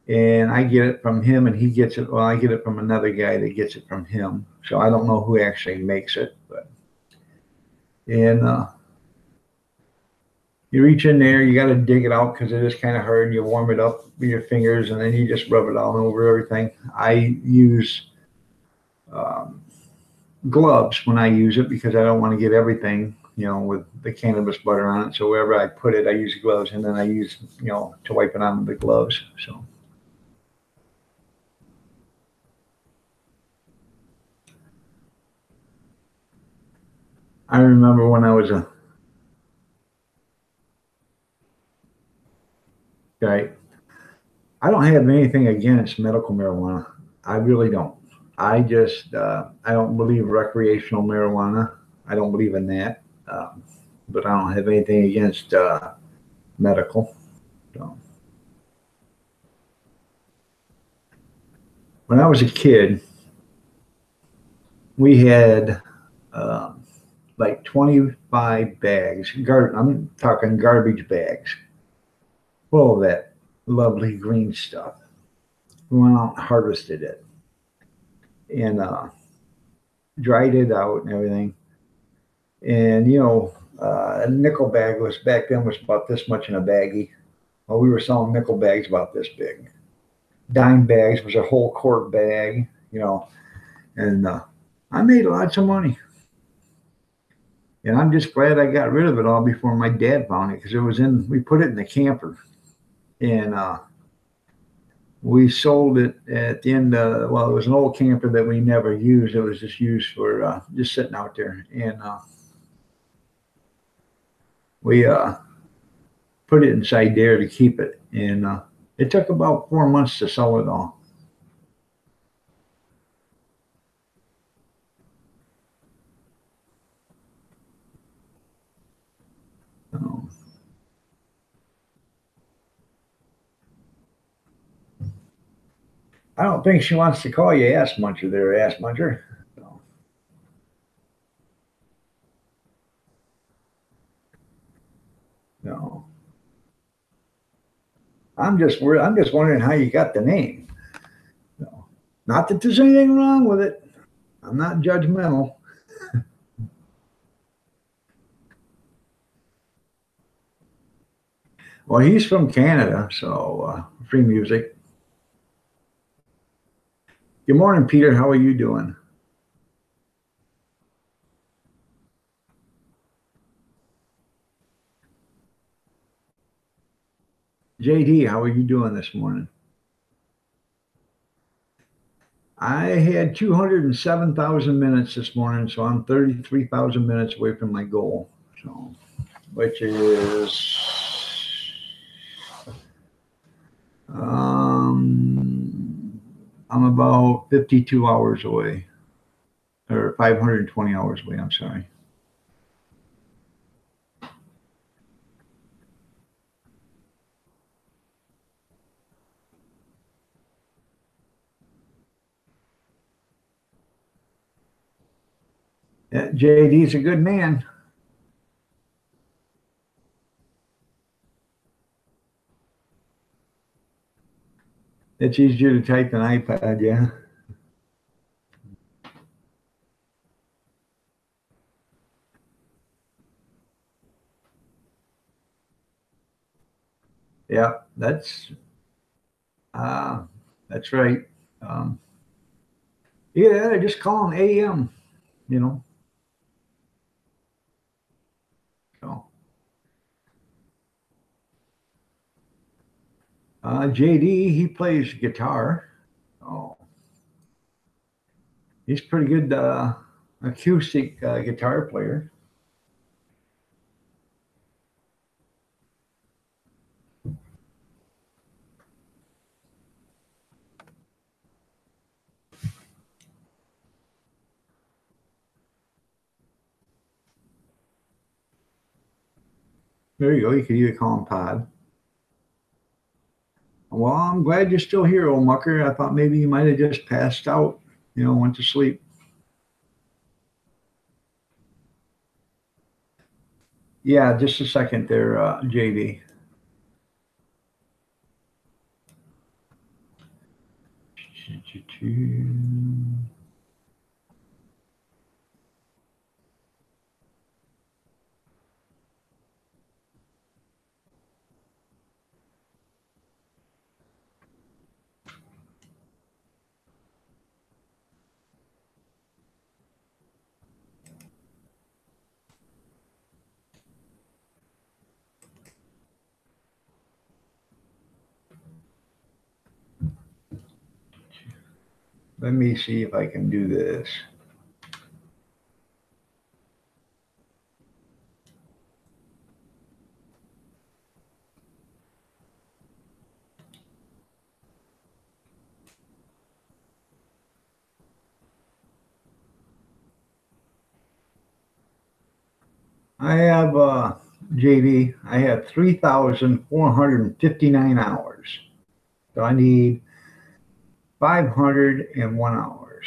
and I get it from him, and he gets it. Well, I get it from another guy that gets it from him. So I don't know who actually makes it, but and you reach in there, you got to dig it out because it is kind of hard. And you warm it up with your fingers, and then you just rub it all over everything. I use um, gloves when I use it because I don't want to get everything, with the cannabis butter on it. So wherever I put it, I use gloves, and then I use, to wipe it on with the gloves. So I remember when I was a guy, I don't have anything against medical marijuana. I really don't. I don't believe recreational marijuana. I don't believe in that. But I don't have anything against medical. So when I was a kid, we had um, like 25 bags. I'm talking garbage bags full of that lovely green stuff. We went out and harvested it and dried it out and everything. And a nickel bag was back then was about this much in a baggie. Well, we were selling nickel bags about this big. Dime bags was a whole quart bag, and I made lots of money. And I'm just glad I got rid of it all before my dad found it because we put it in the camper. And we sold it at the end. Well, it was an old camper that we never used. It was just used for just sitting out there. And we put it inside there to keep it. And it took about 4 months to sell it all. So, I don't think she wants to call you ass muncher there, ass muncher. So, I'm just worried. I'm just wondering how you got the name. So, not that there's anything wrong with it. I'm not judgmental. Well, he's from Canada, so free music. Good morning, Peter. How are you doing? JD, how are you doing this morning? I had 207,000 minutes this morning, so I'm 33,000 minutes away from my goal. So, which is I'm about 52 hours away, or 520 hours away. I'm sorry. Yeah, JD's a good man. It's easier to type than iPad, yeah. Yeah, uh, that's right. Um, yeah, just call them AM, you know. So, JD, he plays guitar. Oh, he's pretty good acoustic guitar player. There you go. You could either call him Todd. Well, I'm glad you're still here, old mucker. I thought maybe you might have just passed out, went to sleep. Yeah, just a second there, JD. Let me see if I can do this. I have JD. I have 3,459 hours. So I need 501 hours.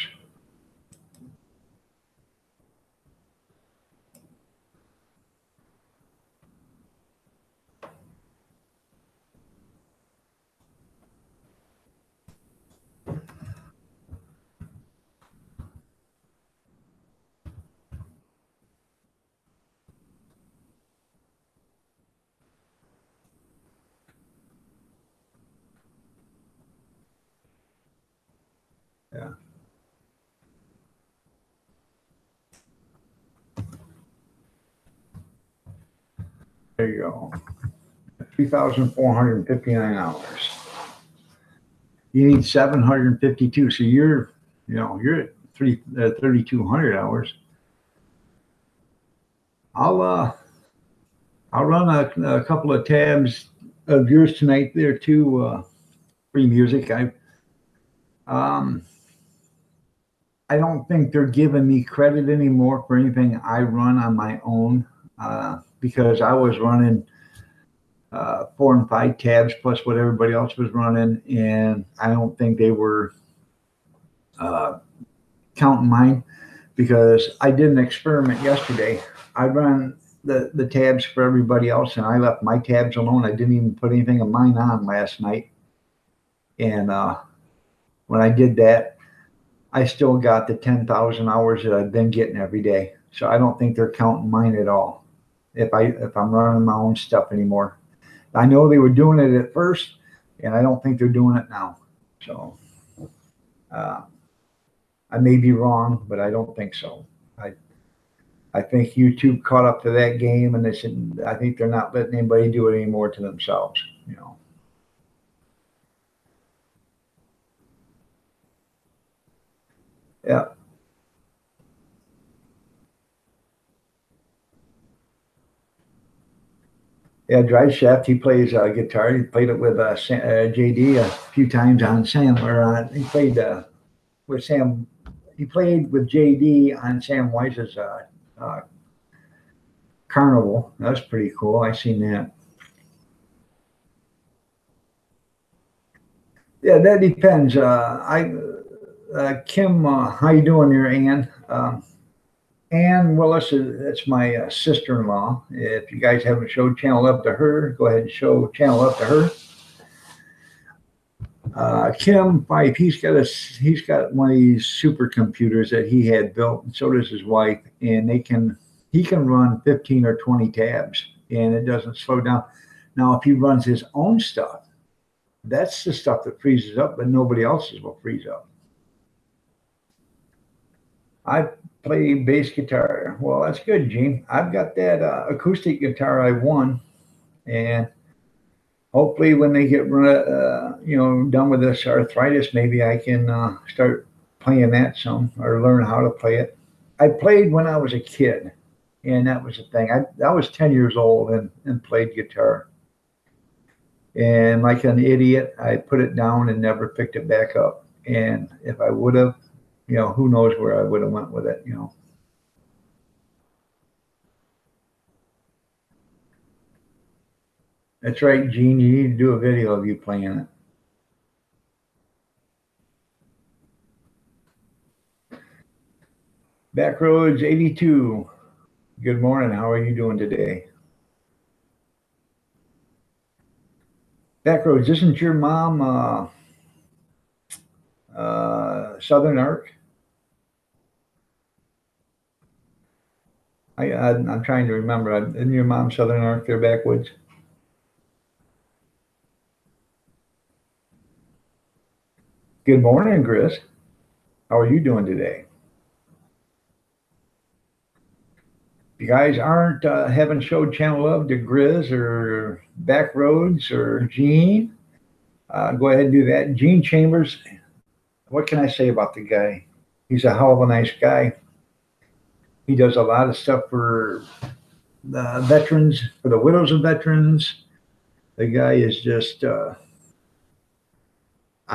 Yeah. There you go. 3,459 hours. You need 752. So you're at 3,200 hours. I'll run a couple of tabs of yours tonight there too. Free music. Um, I don't think they're giving me credit anymore for anything I run on my own because I was running 4 and 5 tabs plus what everybody else was running, and I don't think they were counting mine because I did an experiment yesterday. I ran the tabs for everybody else, and I left my tabs alone. I didn't even put anything of mine on last night. And when I did that, I still got the 10,000 hours that I've been getting every day. So I don't think they're counting mine at all if I'm running my own stuff anymore. I know they were doing it at first, and I don't think they're doing it now. So uh, I may be wrong, but I don't think so. I I think YouTube caught up to that game, and they said I think they're not letting anybody do it anymore to themselves. You know. Yeah. Yeah, Drive Shaft. He plays guitar. He played it with JD a few times on Sam. Or he played with Sam. He played with JD on Sam Weiss's uh, Carnival. That was pretty cool. I seen that. Yeah, that depends. I Kim, how you doing there, Ann? Ann Willis that's my sister-in-law. If you guys haven't showed channel up to her, go ahead and show channel up to her. Kim Fife, he's got one of these supercomputers that he had built, and so does his wife, and he can run 15 or 20 tabs, and it doesn't slow down. Now, if he runs his own stuff, that's the stuff that freezes up, but nobody else's will freeze up. I play bass guitar. Well, that's good, Gene. I've got that acoustic guitar I won, and hopefully, when they get done with this arthritis, maybe I can start playing that some or learn how to play it. I played when I was a kid, and that was the thing. I was 10 years old and played guitar, and like an idiot, I put it down and never picked it back up. And if I would have, who knows where I would have went with it. That's right, Gene. You need to do a video of you playing it. Backroads 82. Good morning. How are you doing today? Backroads, isn't your mom Southern Arc? I'm trying to remember. Isn't your mom Southern Arc there, Backwoods? Good morning, Chris. How are you doing today? If you guys aren't haven't showed channel love to Grizz or Backroads or Gene, go ahead and do that. Gene Chambers, what can I say about the guy? He's a hell of a nice guy. He does a lot of stuff for the veterans, for the widows of veterans. The guy is just, I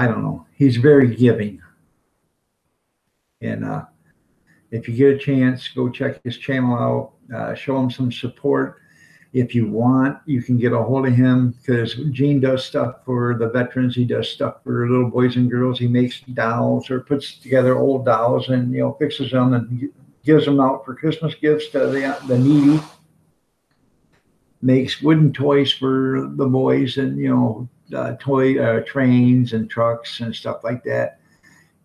don't know, he's very giving. And if you get a chance, go check his channel out, show him some support. If you want, you can get a hold of him because Gene does stuff for the veterans. He does stuff for little boys and girls. He makes dolls or puts together old dolls and fixes them and gives them out for Christmas gifts to the needy. Makes wooden toys for the boys and toy trains and trucks and stuff like that.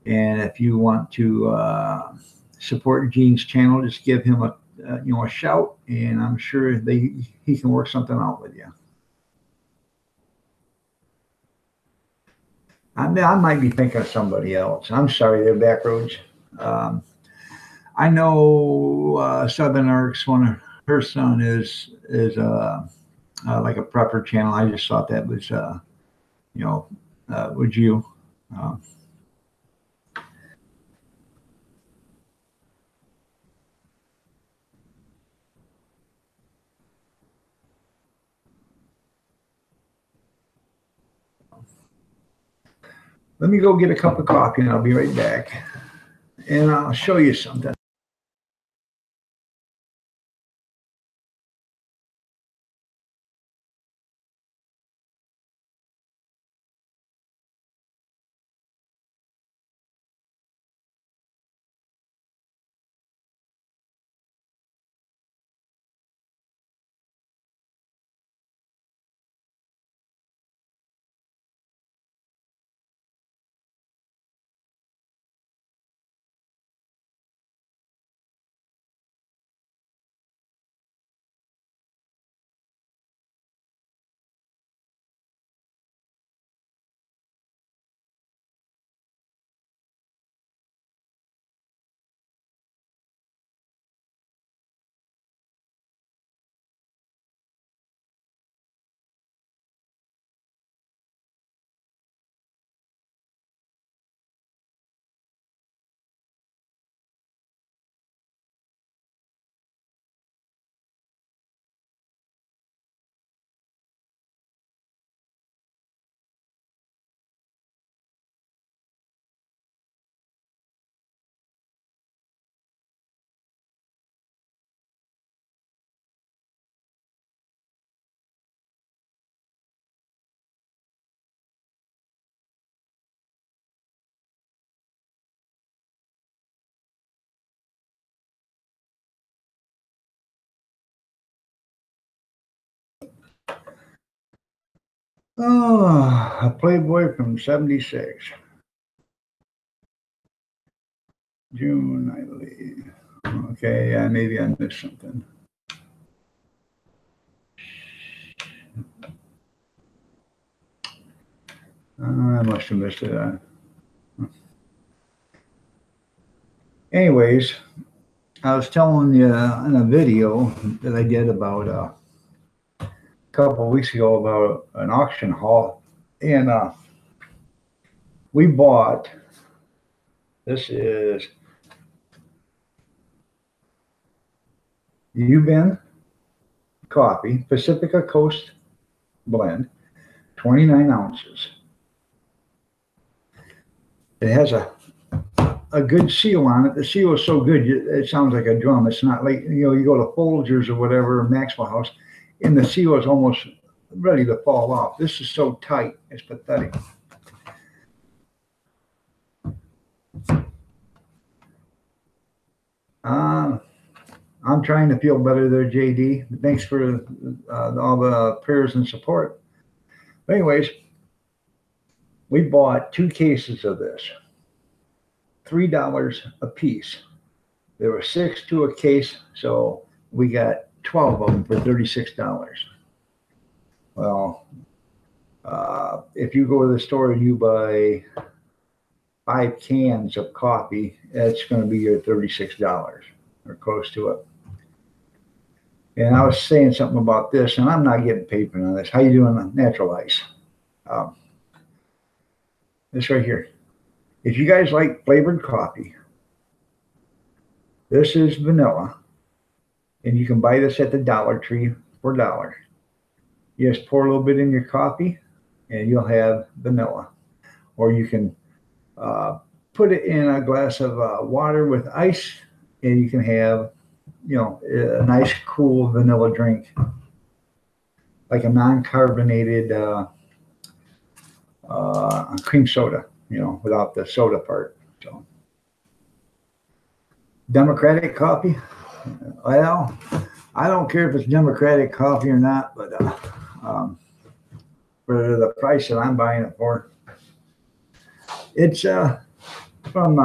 And if you want to support Gene's channel, just give him a shout, and I'm sure he can work something out with you. I might be thinking of somebody else. I'm sorry, they're Backroads. Um, I know Southern Arcs. One of her son is like a prepper channel. I just thought that was would you? Uh, Let me go get a cup of coffee, and I'll be right back. And I'll show you something. Oh, a Playboy from 76. June, I believe. Okay, yeah, maybe I missed something. I must have missed it. Anyways, I was telling you in a video that I did about a couple of weeks ago about an auction haul, and we bought. This is Yubin coffee, Pacifica Coast blend, 29 ounces. It has a good seal on it. The seal is so good, it sounds like a drum. It's not like, you go to Folgers or whatever, Maxwell House, and the seal is almost ready to fall off. This is so tight, it's pathetic. I'm trying to feel better there, JD. Thanks for all the prayers and support. But anyways, we bought 2 cases of this, $3 a piece. There were 6 to a case, so we got 12 of them for $36. Well, if you go to the store and you buy 5 cans of coffee, that's going to be your $36 or close to it. And I was saying something about this, and I'm not getting paid for none of this. How you doing on natural ice? This right here. If you guys like flavored coffee, this is vanilla, and you can buy this at the Dollar Tree for $1. You just pour a little bit in your coffee, and you'll have vanilla. Or you can put it in a glass of water with ice, and you can have, a nice cool vanilla drink, like a non-carbonated cream soda, without the soda part. So, Democratic coffee. Well, I don't care if it's Democratic coffee or not, but for the price that I'm buying it for, it's from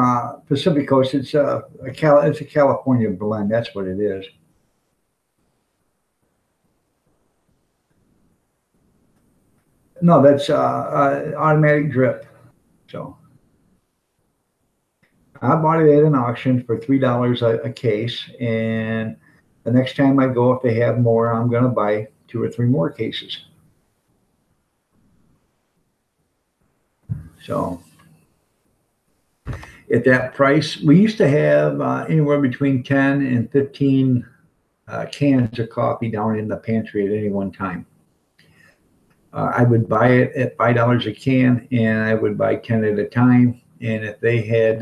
Pacific Coast. It's a California blend. That's what it is. No, that's automatic drip. So I bought it at an auction for $3 a case, and the next time I go, if they have more, I'm going to buy 2 or 3 more cases. So at that price, we used to have anywhere between 10 and 15 cans of coffee down in the pantry at any one time. I would buy it at $5 a can, and I would buy 10 at a time. And if they had,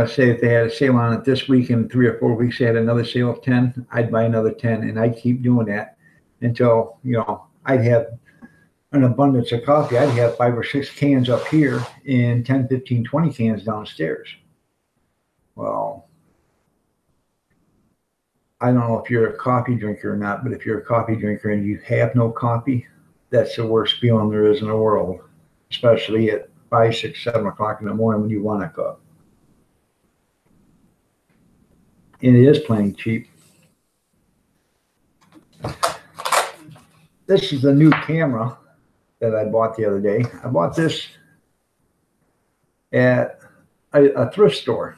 say if they had a sale on it this week, in 3 or 4 weeks they had another sale of 10, I'd buy another 10, and I'd keep doing that until, I'd have an abundance of coffee. I'd have 5 or 6 cans up here and 10, 15, 20 cans downstairs. Well, I don't know if you're a coffee drinker or not, but if you're a coffee drinker and you have no coffee, that's the worst feeling there is in the world, especially at 5, 6, 7 o'clock in the morning when you want a cup. And it is plenty cheap. This is the new camera that I bought the other day. I bought this at a thrift store,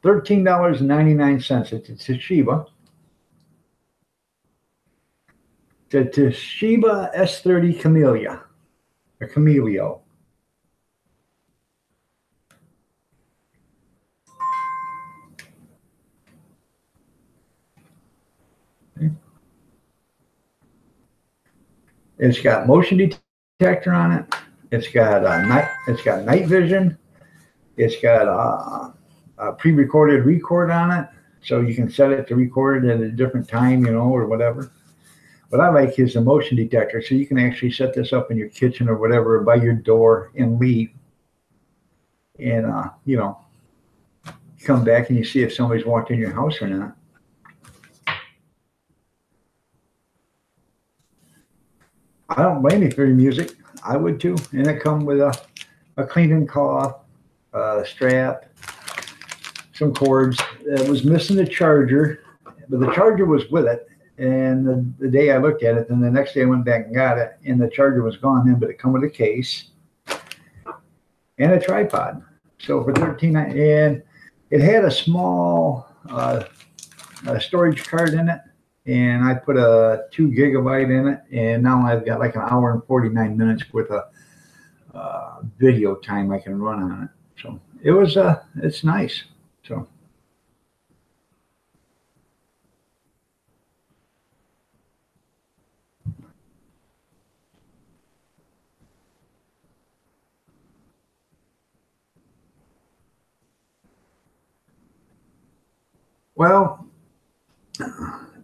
$13.99. It's a Toshiba. The Toshiba S30 Camellia, or Camelio. It's got motion detector on it. It's got night vision. It's got a pre-recorded record on it, so you can set it to record at a different time, or whatever. What I like is the motion detector, so you can actually set this up in your kitchen or whatever by your door and leave. And, come back and you see if somebody's walked in your house or not. I don't blame you for your music. I would too. And it come with a cleaning cloth, a strap, some cords. It was missing the charger, but the charger was with it. And the day I looked at it, then the next day I went back and got it, and the charger was gone then, but it come with a case and a tripod. So for 13, and it had a small storage card in it, and I put a 2 GB in it, and now I've got like an hour and 49 minutes worth of video time I can run on it. So it's nice. So. Well,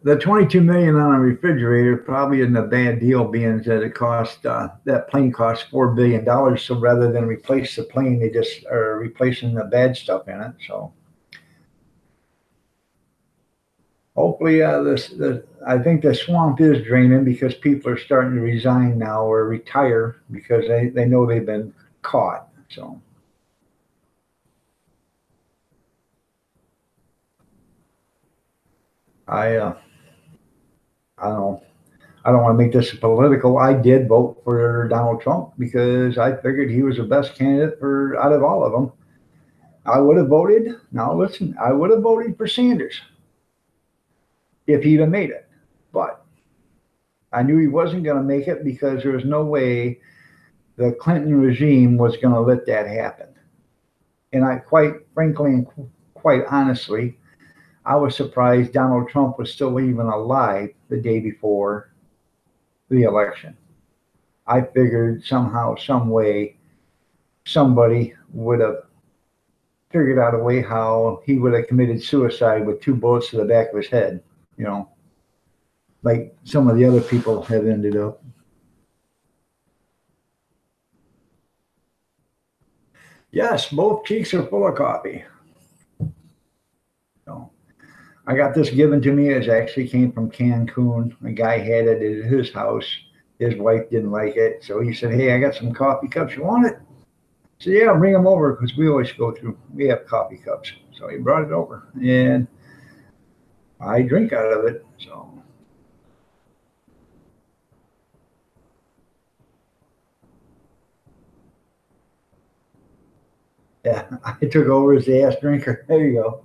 the 22 million on a refrigerator probably isn't a bad deal, being that it cost that plane cost $4 billion. So rather than replace the plane, they just are replacing the bad stuff in it. So hopefully, I think the swamp is draining because people are starting to resign now or retire because they know they've been caught. So I I don't know. I don't want to make this political. I did vote for Donald Trump because I figured he was the best candidate for out of all of them. I would have voted. Now listen, I would have voted for Sanders if he'd have made it, but I knew he wasn't going to make it because there was no way the Clinton regime was going to let that happen. And I, quite frankly and quite honestly, I was surprised Donald Trump was still even alive the day before the election. I figured somehow, some way, somebody would have figured out a way how he would have committed suicide with 2 bullets to the back of his head, you know, like some of the other people have ended up. Yes, both cheeks are full of coffee. So I got this given to me. It actually came from Cancun. A guy had it at his house. His wife didn't like it, so he said, "Hey, I got some coffee cups. You want it?" So yeah, bring them over because we always go through. We have coffee cups, so he brought it over, and I drink out of it. So yeah, I took over as the ass drinker. There you go.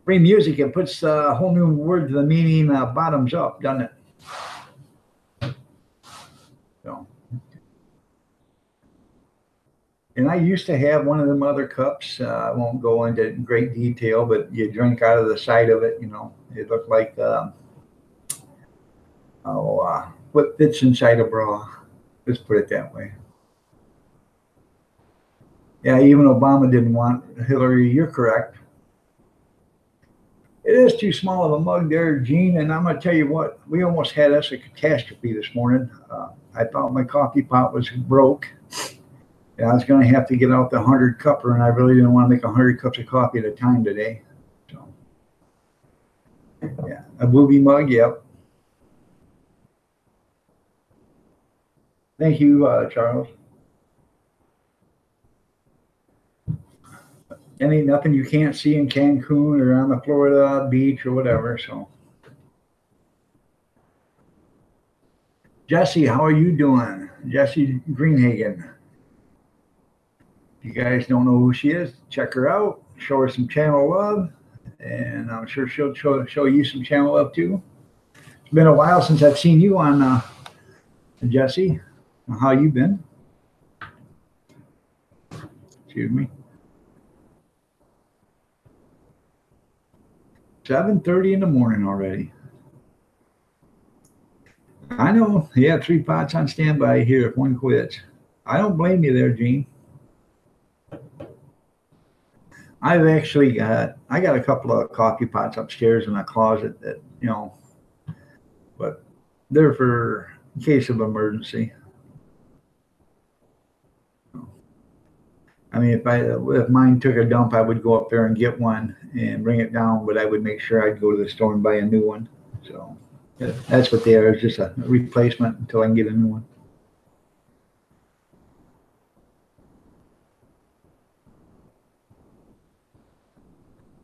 Free music. It puts a whole new word to the meaning. Bottoms up, doesn't it? So, and I used to have one of them other cups. I won't go into great detail, but you drink out of the side of it. You know, it looked like what fits inside a bra. Let's put it that way. Yeah, even Obama didn't want Hillary. You're correct. It is too small of a mug there, Gene. And I'm going to tell you what, we almost had us a catastrophe this morning. I thought my coffee pot was broke. And I was going to have to get out the 100 cupper, and I really didn't want to make 100 cups of coffee at a time today. So, yeah, a booby mug, yep. Thank you, Charles. Ain't nothing you can't see in Cancun or on the Florida beach or whatever. So, Jesse, how are you doing? Jesse Greenhagen. If you guys don't know who she is, check her out. Show her some channel love, and I'm sure she'll show you some channel love too. It's been a while since I've seen you on Jesse. How you been? Excuse me. 7:30 in the morning already. I know. Yeah, 3 pots on standby here if one quits. I don't blame you there, Gene. I got a couple of coffee pots upstairs in a closet that, but they're for in case of emergency. I mean, if mine took a dump, I would go up there and get one and bring it down, but I would make sure I'd go to the store and buy a new one. So That's what they are. It's just a replacement until I can get a new one.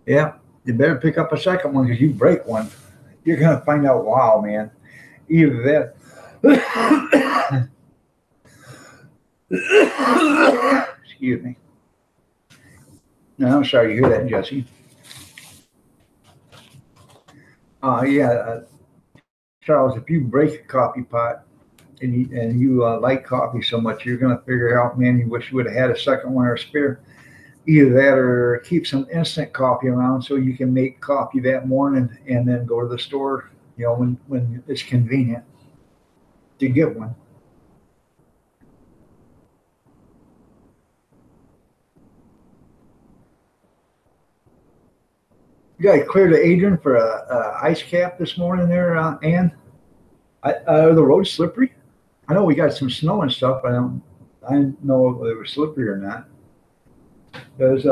Yeah, you better pick up a second one because you break one, you're gonna find out. Wow, man! Either that. Excuse me. No, I'm sorry you hear that, Jesse. Yeah, Charles, if you break a coffee pot and you like coffee so much, you're gonna figure out, man, you wish you would have had a second one or a spare. Either that or keep some instant coffee around so you can make coffee that morning and then go to the store, when it's convenient to get one. You got to clear to Adrian for a ice cap this morning there, Ann? Are the roads slippery? I know we got some snow and stuff. I don't know if they were slippery or not. Because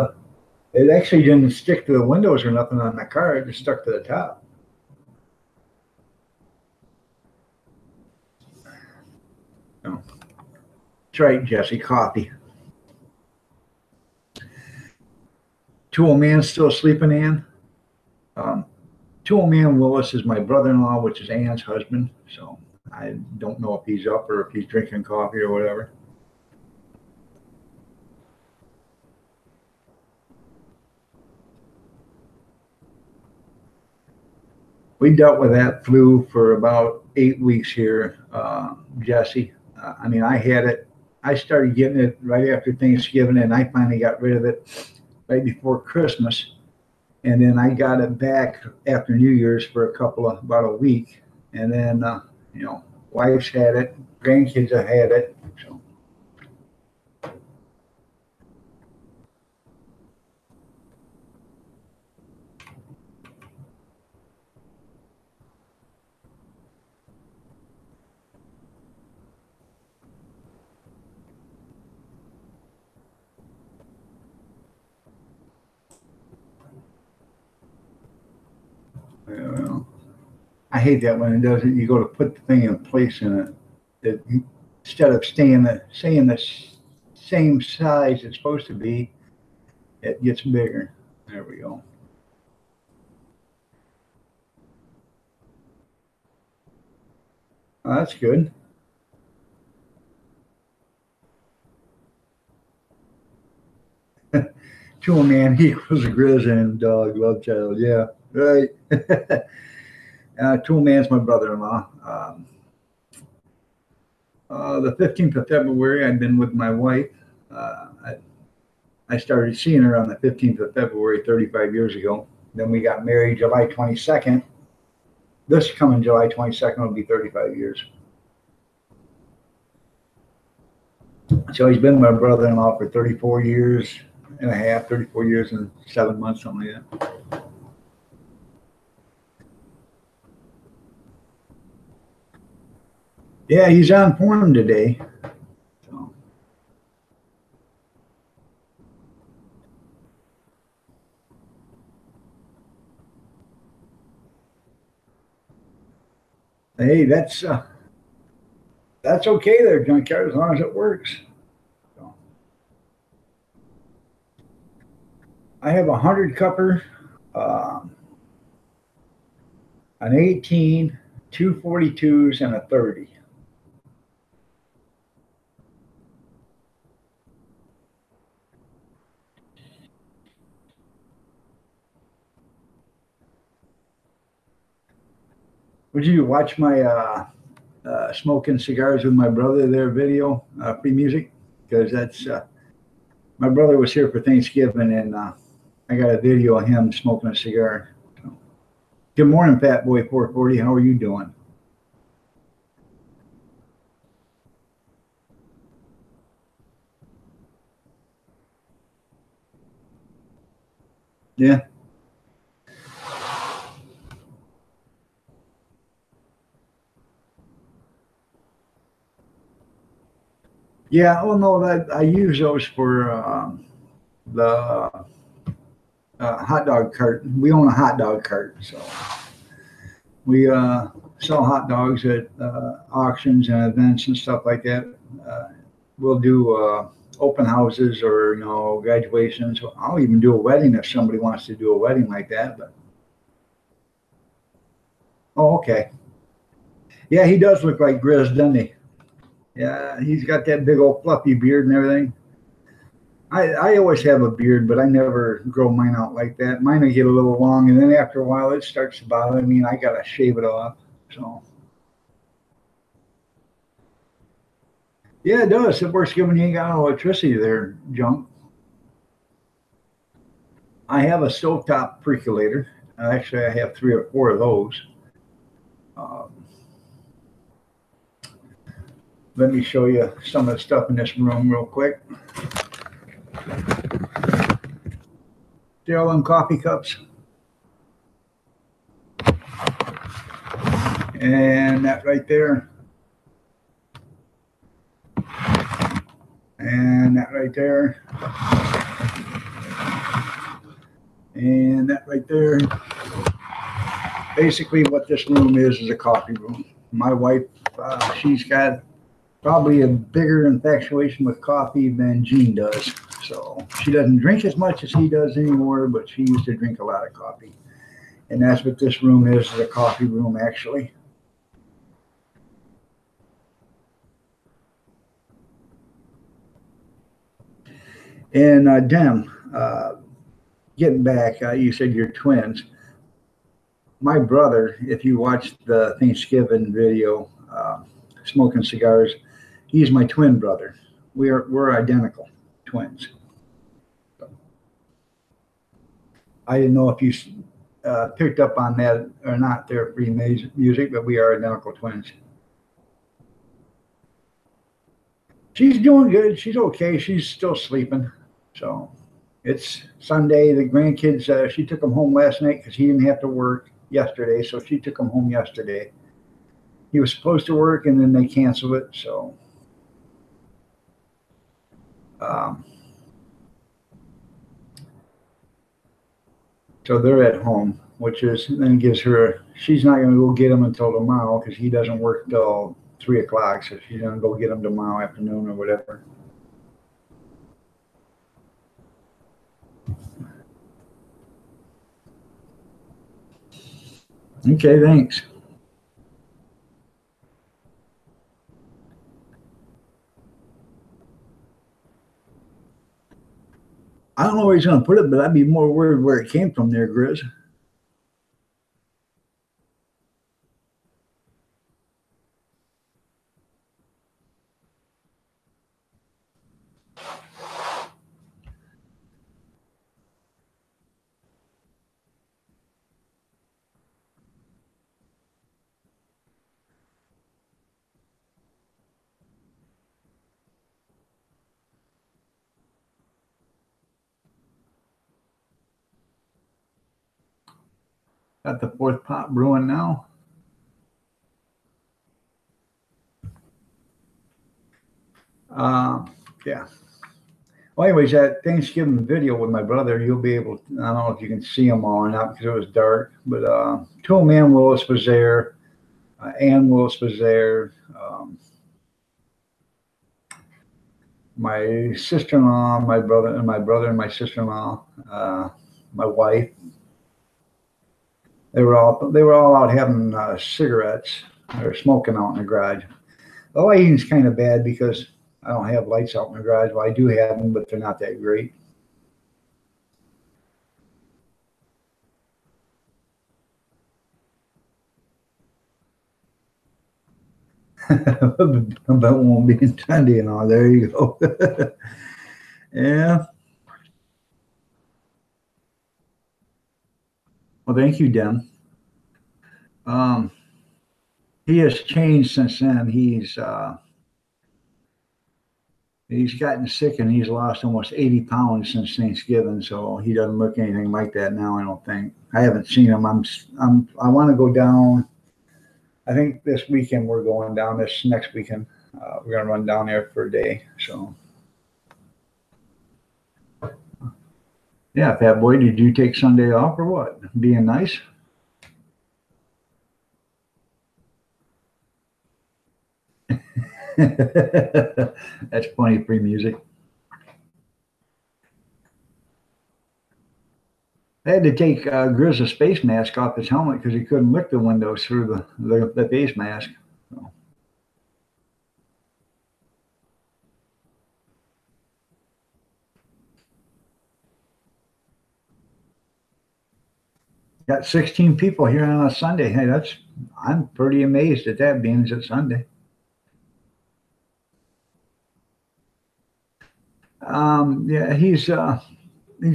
it actually didn't stick to the windows or nothing on the car. It just stuck to the top. No. That's right, Jesse. Coffee. Two old man still sleeping, Ann? Um, Two old man Willis is my brother-in-law, which is Ann's husband. So I don't know if he's up or if he's drinking coffee or whatever. We dealt with that flu for about 8 weeks here, Jesse. I mean, I had it. I started getting it right after Thanksgiving, and I finally got rid of it right before Christmas. And then I got it back after New Year's for about a week. And then, wife's had it, grandkids have had it. So, well, I hate that when it does it. You go to put the thing in place in it, instead of staying the same size it's supposed to be, it gets bigger. There we go. That's good. To a man equals a grizzly and dog love child. Yeah, right. To a man's my brother-in-law. The 15th of February, I've been with my wife. I started seeing her on the 15th of February 35 years ago. Then we got married July 22nd. This coming July 22nd will be 35 years. So he's been my brother-in-law for 34 years and a half, 34 years and 7 months, something like that. Yeah, he's on form today. So, hey, that's okay there, junkyard, as long as it works. So, I have a 100 cupper, um, an 18, two 42s, and a 30. Would you watch my smoking cigars with my brother there video, free music? Because that's my brother was here for Thanksgiving, and I got a video of him smoking a cigar. So, good morning, Fat Boy 440. How are you doing? Yeah. Yeah. Oh no, that I use those for the hot dog cart. We own a hot dog cart, so We sell hot dogs at auctions and events and stuff like that. We'll do open houses or graduations. I'll even do a wedding if somebody wants to do a wedding like that. But oh, okay, yeah, he does look like Grizz, doesn't he? Yeah, he's got that big old fluffy beard and everything. I always have a beard, but I never grow mine out like that. Mine will get a little long, and then after a while, it starts to bother me, and I gotta shave it off. So yeah, it does. It works good when you ain't got no electricity there, junk. I have a stovetop percolator. Actually, I have 3 or 4 of those. Um, Let me show you some of the stuff in this room real quick. See all them coffee cups? And that right there. And that right there. And that right there. Basically what this room is a coffee room. My wife, she's got probably a bigger infatuation with coffee than Gene does. So she doesn't drink as much as he does anymore, but she used to drink a lot of coffee. And that's what this room is a coffee room, actually. And Dem, getting back, you said you're twins. My brother, if you watched the Thanksgiving video, smoking cigars, he's my twin brother. We're identical twins. I didn't know if you picked up on that or not there for music, but we are identical twins. She's doing good. She's okay. She's still sleeping. So it's Sunday. The grandkids, she took them home last night because he didn't have to work yesterday. So she took him home yesterday. He was supposed to work and then they canceled it. So so they're at home, which is then gives her, she's not going to go get him until tomorrow because he doesn't work till 3 o'clock. So she's going to go get him tomorrow afternoon or whatever. Okay, thanks. I don't know where he's going to put it, but I'd be more worried where it came from there, Grizz. Got the 4th pot brewing now. Yeah. Well, anyways, that Thanksgiving video with my brother, you'll be able to, I don't know if you can see them all or not because it was dark, but Toolman Willis was there. Ann Willis was there. My sister-in-law, my brother and my sister-in-law, my wife. They were all out having cigarettes or smoking out in the garage. The lighting's kind of bad because I don't have lights out in the garage. Well, I do have them, but they're not that great. But won't be in Sunday and all. There you go. Yeah. Well, thank you, Dem. He has changed since then. He's gotten sick and he's lost almost 80 pounds since Thanksgiving. So he doesn't look anything like that now. I don't think. I haven't seen him. I want to go down. I think this weekend we're going down. This next weekend, we're gonna run down there for a day. So, yeah, Fat Boy, did you take Sunday off or what? Being nice? That's funny, free music. I had to take Grizz's face mask off his helmet because he couldn't lick the windows through the face mask. So. Got 16 people here on a Sunday. Hey, I'm pretty amazed at that, being it's Sunday. Yeah, he's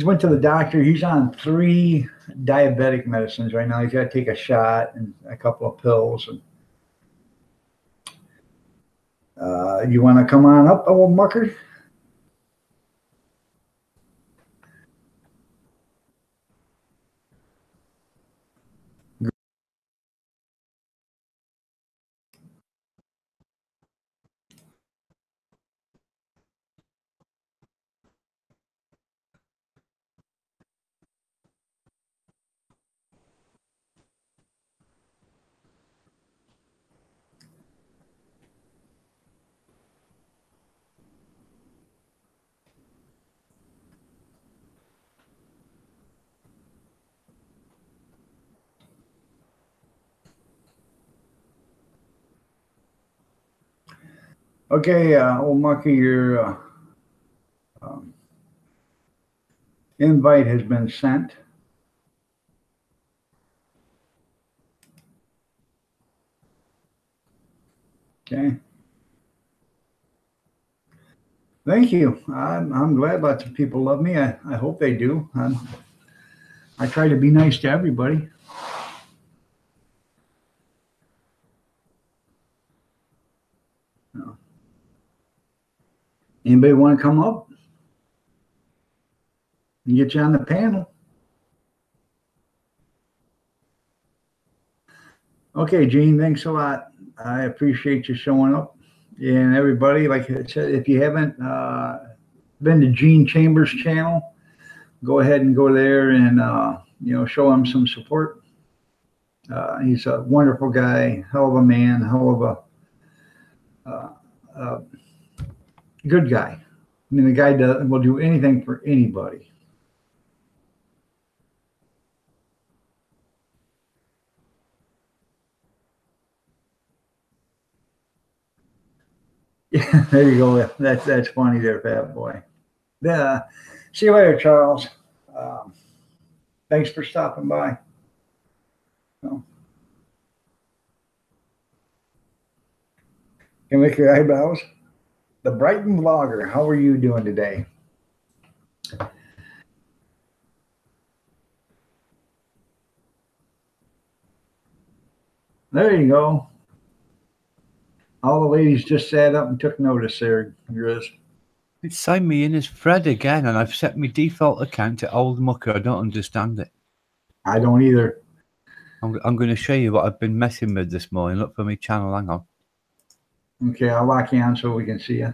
went to the doctor. He's on 3 diabetic medicines right now. He's got to take a shot and a couple of pills. And you want to come on up, old mucker? Okay, old mucker, your invite has been sent. Okay. Thank you. I'm glad lots of people love me. I hope they do. I try to be nice to everybody. Anybody want to come up and get you on the panel? Okay, Gene, thanks a lot. I appreciate you showing up. And everybody, like I said, if you haven't been to Gene Chambers' channel, go ahead and go there and show him some support. He's a wonderful guy, hell of a man, hell of a good guy. I mean, the guy will do anything for anybody. Yeah, there you go. That's funny there, fat boy. See you later, Charles. Thanks for stopping by. So, can you make your eyebrows? The Brighton Vlogger, how are you doing today? There you go. All the ladies just sat up and took notice there, Grizz.
It's signed me in as Fred again, and I've set my default account to Old Mucker. I don't understand it.
I don't either.
I'm going to show you what I've been messing with this morning. Look for my channel. Hang on.
Okay, I'll lock you on so we can see you.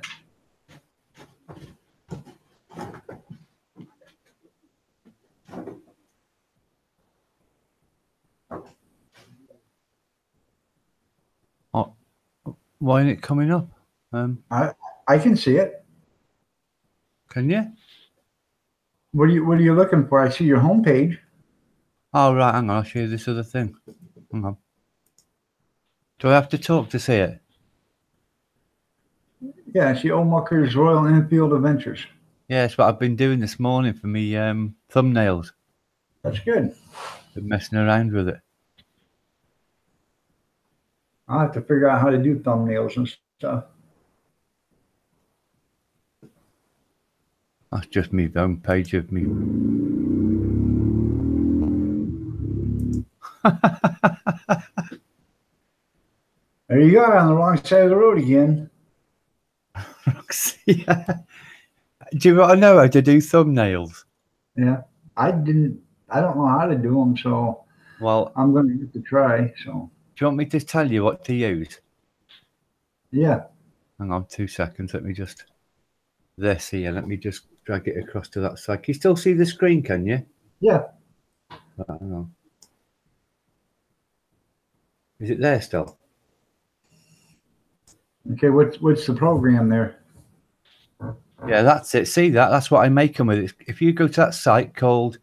Oh, why isn't it coming up?
I can see it.
Can you?
What are you looking for? I see your homepage.
Oh, right. Hang on. I'll show you this other thing. Hang on. Do I have to talk to see it?
Yeah, I see Old Mucker's Royal Enfield Adventures.
Yeah, that's what I've been doing this morning for me thumbnails.
That's good.
Been messing around with it.
I'll have to figure out how to do thumbnails and stuff.
That's just me own page of me.
There you go, on the wrong side of the road again.
Yeah. Do you want to know how to do thumbnails?
Yeah, I don't know how to do them, so
well,
I'm going to have to try. So,
do you want me to tell you what to use?
Yeah.
Hang on 2 seconds. Let me just this here. Let me just drag it across to that side. Can you still see the screen? Can you?
Yeah.
Hang on. Is it there still?
Okay, what's the program there?
Yeah, that's it. See that? That's what I make them with. If you go to that site called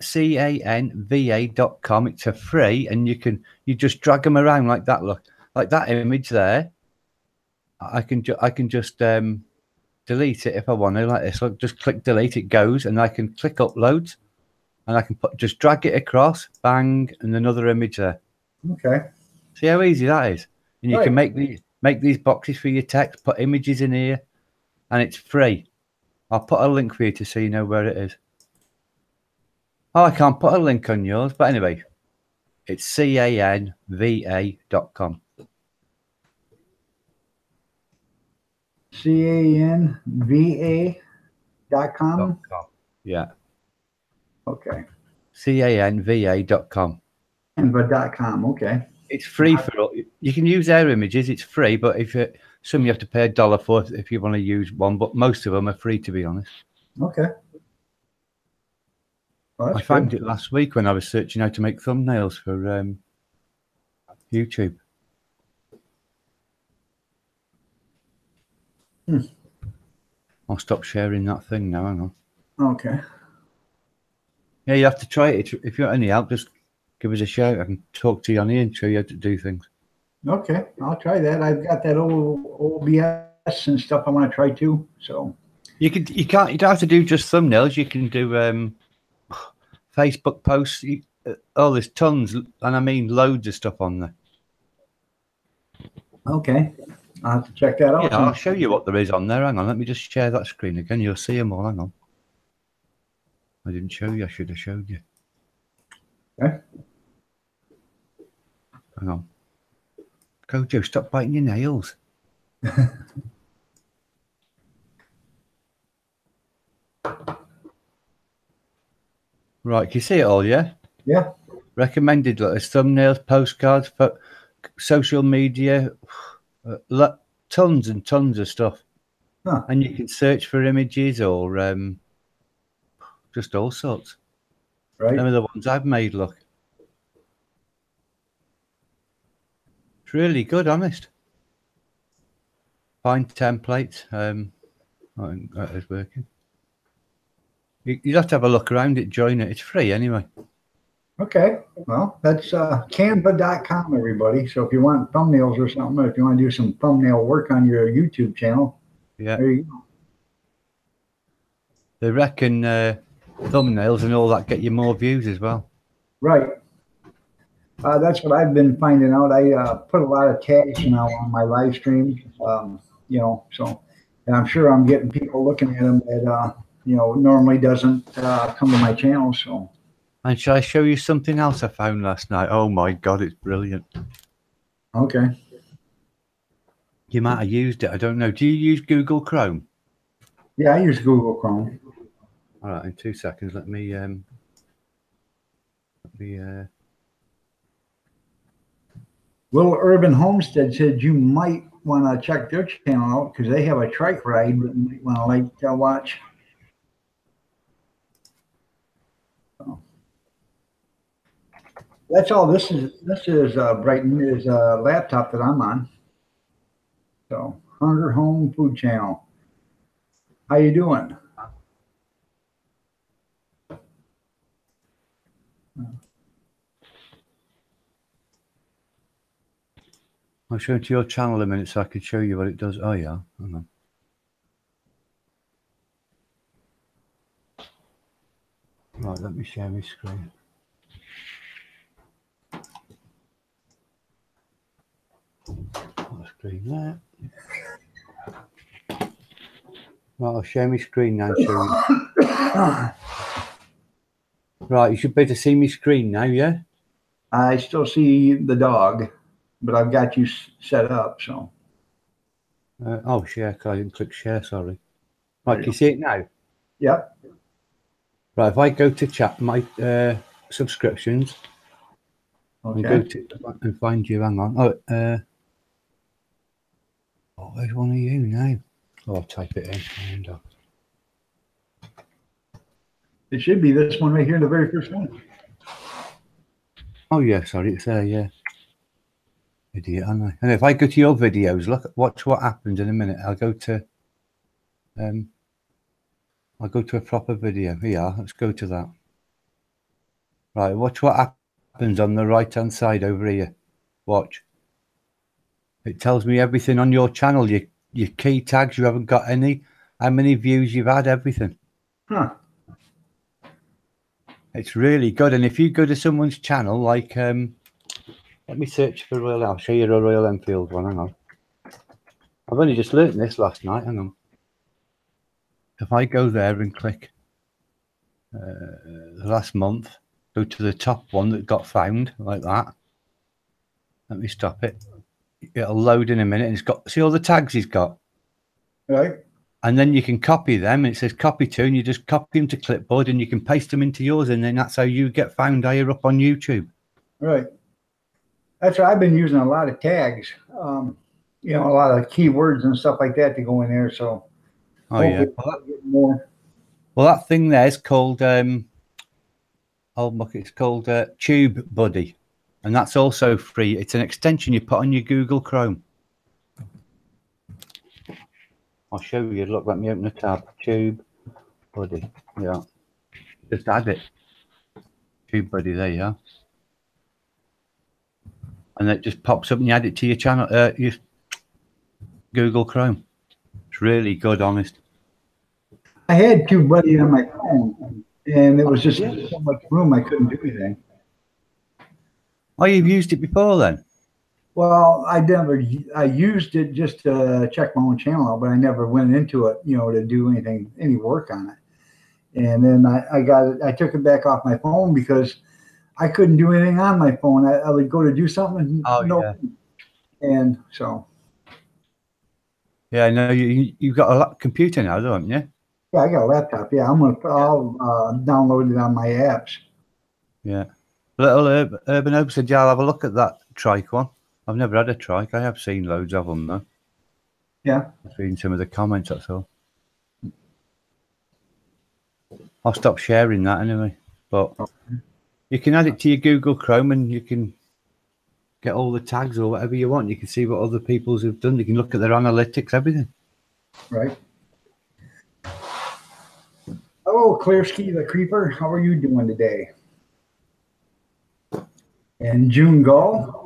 canva.com, it's a free, and you just drag them around like that. Look, like that image there. I can just delete it if I want to, like this. Look, just click delete. It goes, and I can click upload, and I can just drag it across. Bang, and another image there.
Okay.
See how easy that is? And you can
Right.
make these boxes for your text. Put images in here, and it's free. I'll put a link for you to so you know where it is. Oh, I can't put a link on yours, but anyway, it's canva.com.
canva.com.
Yeah,
Okay.
canva.com.
Canva.com. Okay.
It's free for all. You can use their images. It's free, but some you have to pay $1 for if you want to use one. But most of them are free, to be honest.
Okay. Well,
I
that's
found
good.
it last week when I was searching how to make thumbnails for YouTube. I'll stop sharing that thing now. Hang on.
Okay.
Yeah, you have to try it. If you want any help, just give us a shout. I can talk to you on here and show you how to do things.
Okay. I'll try that. I've got that old OBS and stuff I want to try too. So
You don't have to do just thumbnails. You can do Facebook posts. There's tons, and I mean loads of stuff on there.
okay. I'll have to check that out.
Yeah, I'll show you what there is on there. Hang on, let me just share that screen again. You'll see them all. Hang on. I didn't show you. I should have showed you.
Okay.
Hang on. Kojo, stop biting your nails. Right, can you see it all, yeah?
Yeah.
Recommended, like, there's thumbnails, postcards, social media, tons and tons of stuff.
Huh.
And you can search for images or just all sorts.
Right.
Them are the ones I've made, look. It's really good, honest. Find templates. I think that is working. You'd have to have a look around it, join it. It's free anyway.
Okay. Well, that's canva.com, everybody. So if you want thumbnails or something, if you want to do some thumbnail work on your YouTube channel,
Yeah.
there you go.
They reckon thumbnails and all that get you more views as well.
Right. That's what I've been finding out. I put a lot of tags now on my live streams, so, and I'm sure I'm getting people looking at them that, normally doesn't come to my channel. So.
And shall I show you something else I found last night? Oh my God, it's brilliant.
Okay.
You might have used it. I don't know. Do you use Google Chrome?
Yeah, I use Google Chrome.
All right, in 2 seconds, let me
Little Urban Homestead said you might want to check their channel out because they have a trike ride that you might want to watch. So. That's all. This is Brighton is a laptop that I'm on. So Hunger Home Food Channel. How you doing?
I'll show it to your channel in a minute so I can show you what it does. Oh yeah, hang on. Right, let me share my screen. Put the screen there. Right, I'll share my screen now and show you. Right, you should be able to see my screen now, yeah?
I still see the dog, but I've got you set up, so.
Oh, share. I didn't click share, sorry. Right, can you see it now?
Yep.
Right, if I go to chat, my subscriptions,
Okay.
and go to and find you, hang on. Where's one of you now? Oh, I'll type it in.
It should be this one right here, the very first one.
Oh, yeah, sorry, it's there, yeah. Idiot, aren't I? And if I go to your videos, watch what happens in a minute. I'll go to a proper video. Here, let's go to that. Right, watch what happens on the right-hand side over here. Watch. It tells me everything on your channel. Your key tags, you haven't got any. How many views you've had, everything.
Huh.
It's really good. And if you go to someone's channel, like, let me search for Royal. I'll show you a Royal Enfield one. Hang on. I've only just learnt this last night. Hang on. If I go there and click the last month, go to the top one that got found, like that. Let me stop it. It'll load in a minute, and it's got, see all the tags he's got?
Right.
And then you can copy them, and it says copy to, and you just copy them to clipboard, and you can paste them into yours, and then that's how you get found higher up on YouTube.
Right. That's why I've been using a lot of tags, you know, a lot of keywords and stuff like that to go in there. So,
oh yeah,
more.
Well, that thing there is called it's called TubeBuddy, and that's also free. It's an extension you put on your Google Chrome. I'll show you. Look, let me open the tab. TubeBuddy. Yeah, just add it. TubeBuddy. There you are. And it just pops up and you add it to your channel, your Google Chrome. It's really good, honest.
I had TubeBuddy on my phone, and it was just so much room I couldn't do anything.
Oh, you've used it before then?
Well, I used it just to check my own channel out, but I never went into it, you know, to do any work on it. And then I took it back off my phone because I couldn't do anything on my phone. I would go to do something.
Yeah.
And so.
Yeah, I know you've got a computer now, don't you?
Yeah, I got a laptop. Yeah, I'll download it on my apps.
Yeah. Little Urban Hope said, yeah, I'll have a look at that trike one. I've never had a trike. I have seen loads of them, though.
Yeah.
I've seen some of the comments, that's all. I'll stop sharing that anyway. But you can add it to your Google Chrome and you can get all the tags or whatever you want. You can see what other people's have done. You can look at their analytics, everything.
Right. Hello, Clearski the Creeper. How are you doing today? And June Gull.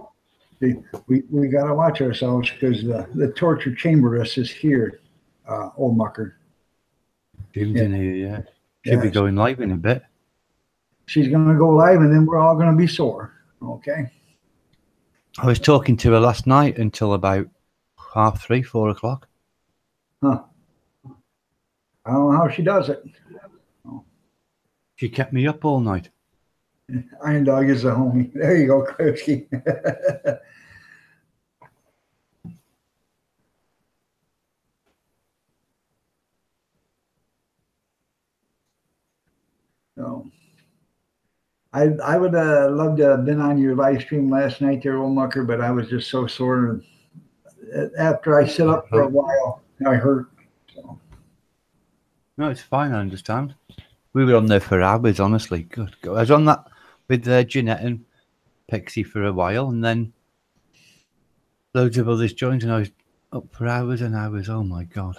We got to watch ourselves because the torture chamberess is here, old mucker.
June's in here, yeah. She'll be going live in a bit.
She's going to go live, and then we're all going to be sore. Okay.
I was talking to her last night until about 3:30, 4 o'clock.
Huh. I don't know how she does it.
She kept me up all night.
Iron Dog is a homie. There you go, Kripsky. So, I would love to have been on your live stream last night there, old mucker, but I was just so sore. After I sit up for a while, I hurt. So.
No, it's fine, I understand. We were on there for hours, honestly. Good. I was on that with Jeanette and Pixie for a while, and then loads of others joined, and I was up for hours and hours. Oh my God.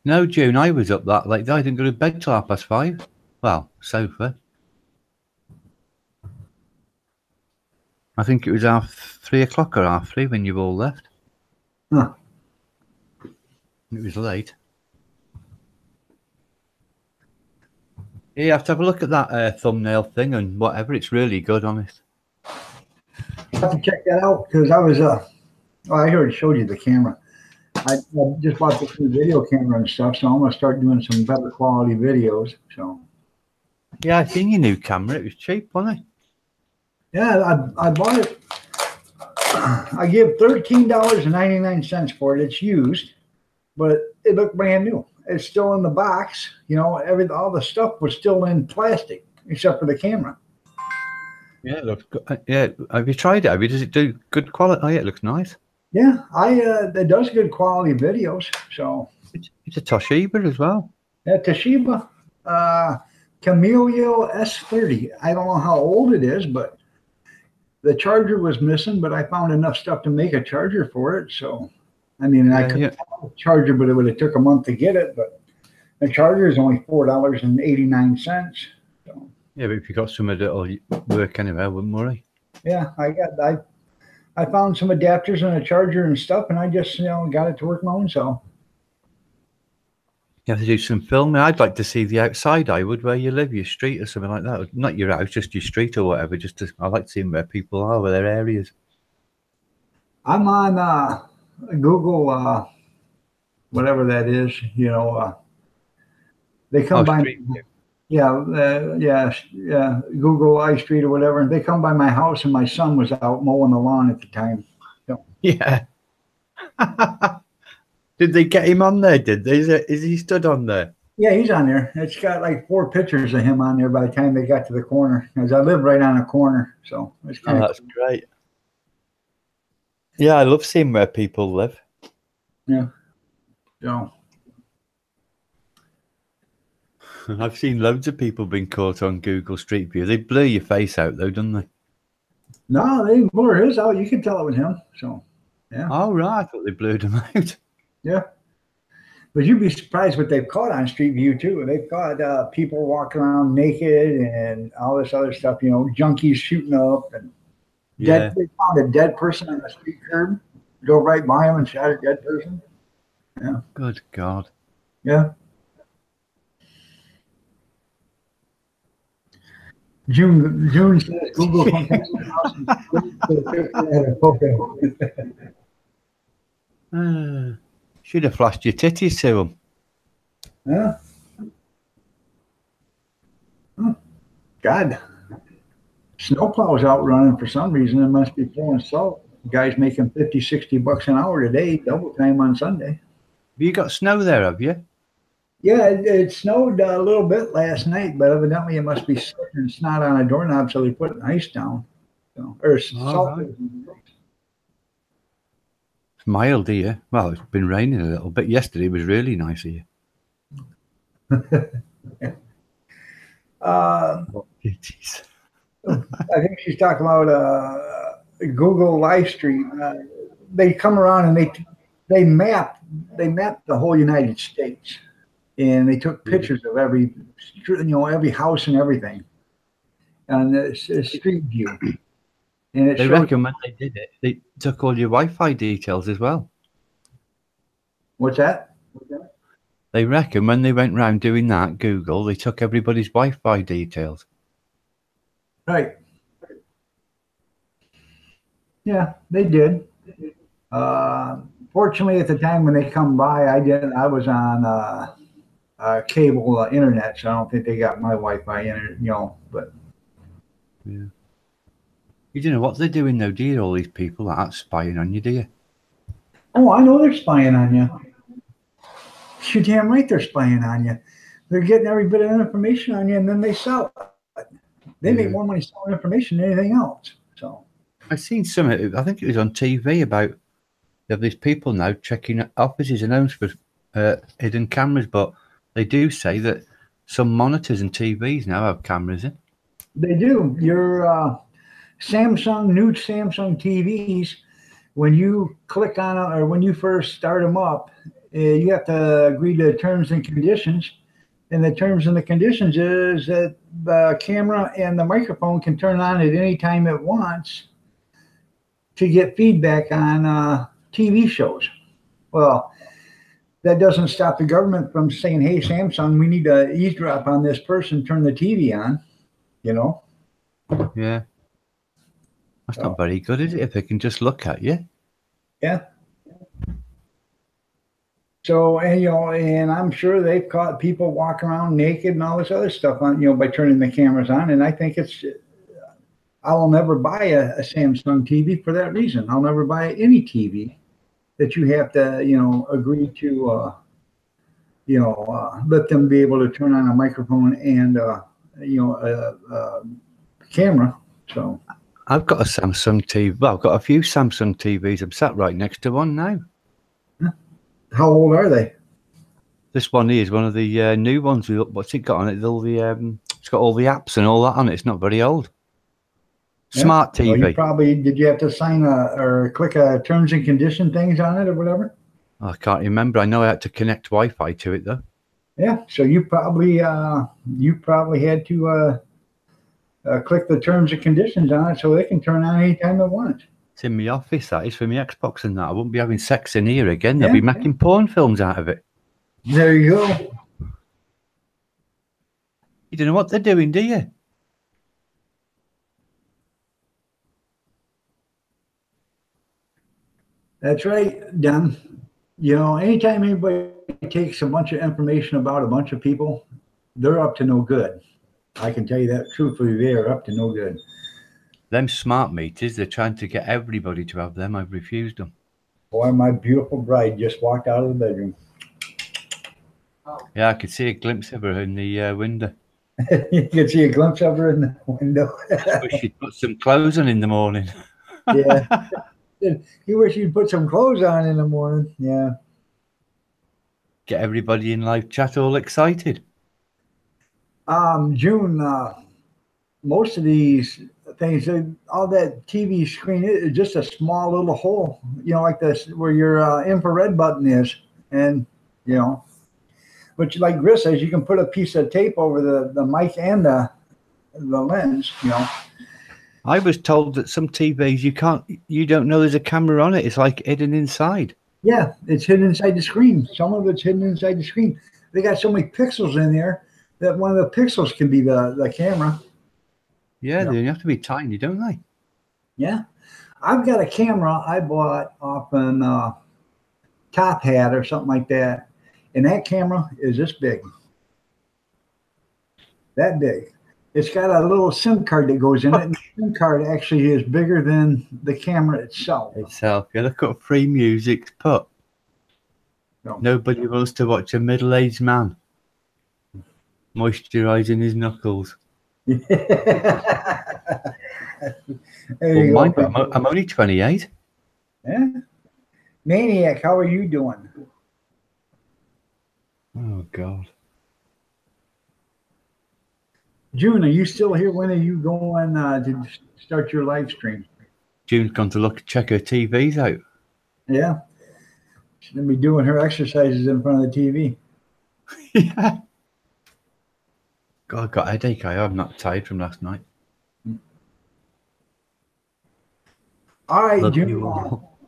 No, June, I was up that late. I didn't go to bed till 5:30. Well, sofa. I think it was 3 o'clock or 3:30 when you all left.
Huh.
It was late. Yeah, you have to have a look at that thumbnail thing and whatever. It's really good, honest.
I have to check that out because I was, I already showed you the camera. I just bought this new video camera and stuff, so I'm going to start doing some better quality videos. So.
Yeah, I seen your new camera. It was cheap, wasn't it?
Yeah, I bought it. I give $13.99 for it. It's used, but it looked brand new. It's still in the box. You know, all the stuff was still in plastic except for the camera.
Yeah, it looks good. Yeah, have you tried it? Does it do good quality? Oh, yeah, it looks nice.
Yeah, it does good quality videos. So
it's a Toshiba as well.
Yeah, Toshiba, Camillo S30. I don't know how old it is, but the charger was missing, but I found enough stuff to make a charger for it. So, I mean, I could have a charger, but it would have took a month to get it. But the charger is only $4.89. So,
yeah, but if you got something that'll work anywhere, wouldn't worry.
Yeah, I found some adapters and a charger and stuff, and I just got it to work my own self.
You have to do some filming. I'd like to see the outside. I would, where you live, your street or something like that. Not your house, just your street or whatever. I like seeing where people are, where their areas.
I'm on Google, whatever that is. They come by. Yeah, Google iStreet or whatever, and they come by my house, and my son was out mowing the lawn at the time. So.
Yeah. Did they get him on there? Did they? Is he stood on there?
Yeah, he's on there. It's got like 4 pictures of him on there by the time they got to the corner, because I live right on a corner, so it's kind of.
That's great. Yeah, I love seeing where people live.
Yeah. So.
I've seen loads of people being caught on Google Street View. They blur your face out, though, don't they?
No, they blur his out. You can tell it was him. So, yeah.
Oh, right. I thought they blurred him out.
Yeah. But you'd be surprised what they've caught on Street View, too. They've caught people walking around naked and all this other stuff, junkies shooting up. And they found a dead person on the street curb, go right by him and shot a dead person. Yeah.
Good God.
Yeah. June says Google
should have flashed your titties to them.
Yeah. Oh, God. Snowplow's out running for some reason. It must be throwing salt. The guy's making $50-$60 an hour today, double time on Sunday.
Have you got snow there, have you?
Yeah, it snowed a little bit last night, but evidently it must be slipping snot on a doorknob, so they put ice down. Or salt.
Right. It's mild here. Well, it's been raining a little bit. Yesterday was really nice here.
I think she's talking about Google Live Stream. They come around and they map the whole United States. And they took pictures of every house and everything on the Street View. And
they reckon when they did it, they took all your Wi-Fi details as well.
What's that?
They reckon when they went round doing that, Google, they took everybody's Wi-Fi details.
Right. Yeah, they did. Fortunately, at the time when they come by, I was on cable internet, so I don't think they got my Wi-Fi in it, but.
Yeah. You don't know what they're doing, though, do you? All these people that are spying on you, do you?
Oh, I know they're spying on you. You're damn right they're spying on you. They're getting every bit of information on you, and then they sell it. They make more money selling information than anything else. So
I've seen some, I think it was on TV, about they have these people now checking offices and homes for hidden cameras, but they do say that some monitors and TVs now have cameras in.
They do. Your new Samsung TVs, when you click on them or when you first start them up, you have to agree to terms and conditions. And the terms and the conditions is that the camera and the microphone can turn on at any time it wants to get feedback on TV shows. Well, that doesn't stop the government from saying, hey, Samsung, we need to eavesdrop on this person, turn the TV on,
Yeah. That's not very good, is it, if they can just look at you?
Yeah. So, and I'm sure they've caught people walking around naked and all this other stuff on, by turning the cameras on. And I think I will never buy a Samsung TV for that reason. I'll never buy any TV that you have to, agree to, let them be able to turn on a microphone and, a camera. So
I've got a Samsung TV. Well, I've got a few Samsung TVs. I'm sat right next to one now.
How old are they?
This one here is one of the new ones. What's it got on it? It's got all the apps and all that on it. It's not very old. Smart
Well, you
TV.
probably did. You have to sign or click a terms and condition things on it or whatever?
I can't remember. I know I had to connect Wi-Fi to it though.
Yeah. So you probably had to click the terms and conditions on it so they can turn on anytime they want.
It's in my office. That is for my Xbox and that. I won't be having sex in here again. They'll
Yeah.
be making porn films out of it.
There you go.
You don't know what they're doing, do you?
That's right, Don. You know, anytime anybody takes a bunch of information about a bunch of people, they're up to no good. I can tell you that truthfully, they are up to no good.
Them smart meters, they're trying to get everybody to have them. I've refused them.
Boy, my beautiful bride just walked out of the bedroom.
Yeah, I could see a glimpse of her in the window.
You can see a glimpse of her in the window.
Wish she'd put some clothes on in the morning.
Yeah. You wish you'd put some clothes on in the morning. Yeah.
Get everybody in live chat all excited.
June, most of these things, all that TV screen is just a small little hole, you know, like this where your infrared button is. And, you know, but like Chris says, you can put a piece of tape over the mic and the lens, you know.
I was told that some TVs you don't know there's a camera on it. It's like hidden inside.
Yeah, it's hidden inside the screen. Some of it's hidden inside the screen. They got so many pixels in there that one of the pixels can be the camera.
Yeah, they have to be tiny, don't they?
Yeah. I've got a camera I bought off an Top Hat or something like that. And that camera is this big. That big. It's got a little SIM card that goes in it. And the SIM card actually is bigger than the camera itself.
Yeah, look at free music's put.
No.
Nobody wants to watch a middle-aged man moisturising his knuckles.
There you go.
I'm only 28.
Yeah. Maniac, how are you doing?
Oh, God.
June, are you still here? When are you going to start your live stream?
June's gone to check her TVs out.
Yeah. She's going to be doing her exercises in front of the TV.
Yeah. God, I got a headache. I'm not tired from last night.
All right,
Love
June.
you all.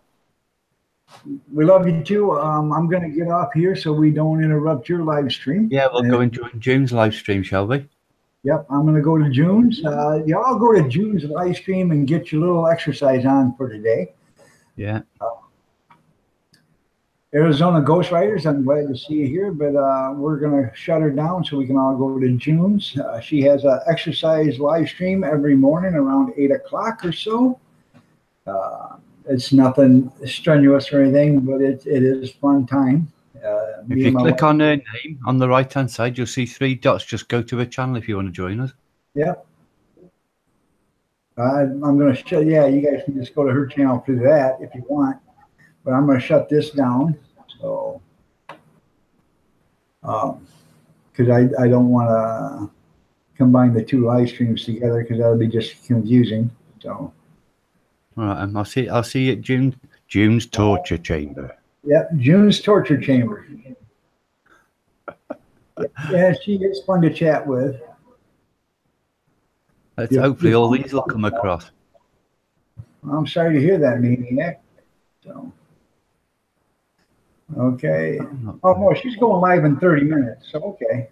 We love you too. I'm going to get off here so we don't interrupt your live stream.
Yeah, we'll go and join June's live stream, shall we?
Yep, I'm going to go to June's. Y'all go to June's live stream and get your little exercise on for today.
Yeah.
Arizona Ghostwriters, I'm glad to see you here, but we're going to shut her down so we can all go to June's. She has an exercise live stream every morning around 8 o'clock or so. It's nothing strenuous or anything, but it is fun time.
If you click on her name on the right-hand side, you'll see 3 dots. Just go to her channel if you want to join us.
Yep. I'm going to shut. Yeah, you guys can just go to her channel through that if you want. But I'm going to shut this down. So, because I don't want to combine the two live streams together because that'll be just confusing. So.
All right, I'll see you at June's torture chamber.
Yep, June's torture chamber. Yeah, she is fun to chat with.
Hopefully all these will come across.
I'm sorry to hear that, Maniac. So, okay. Oh, no, she's going live in 30 minutes. So, okay.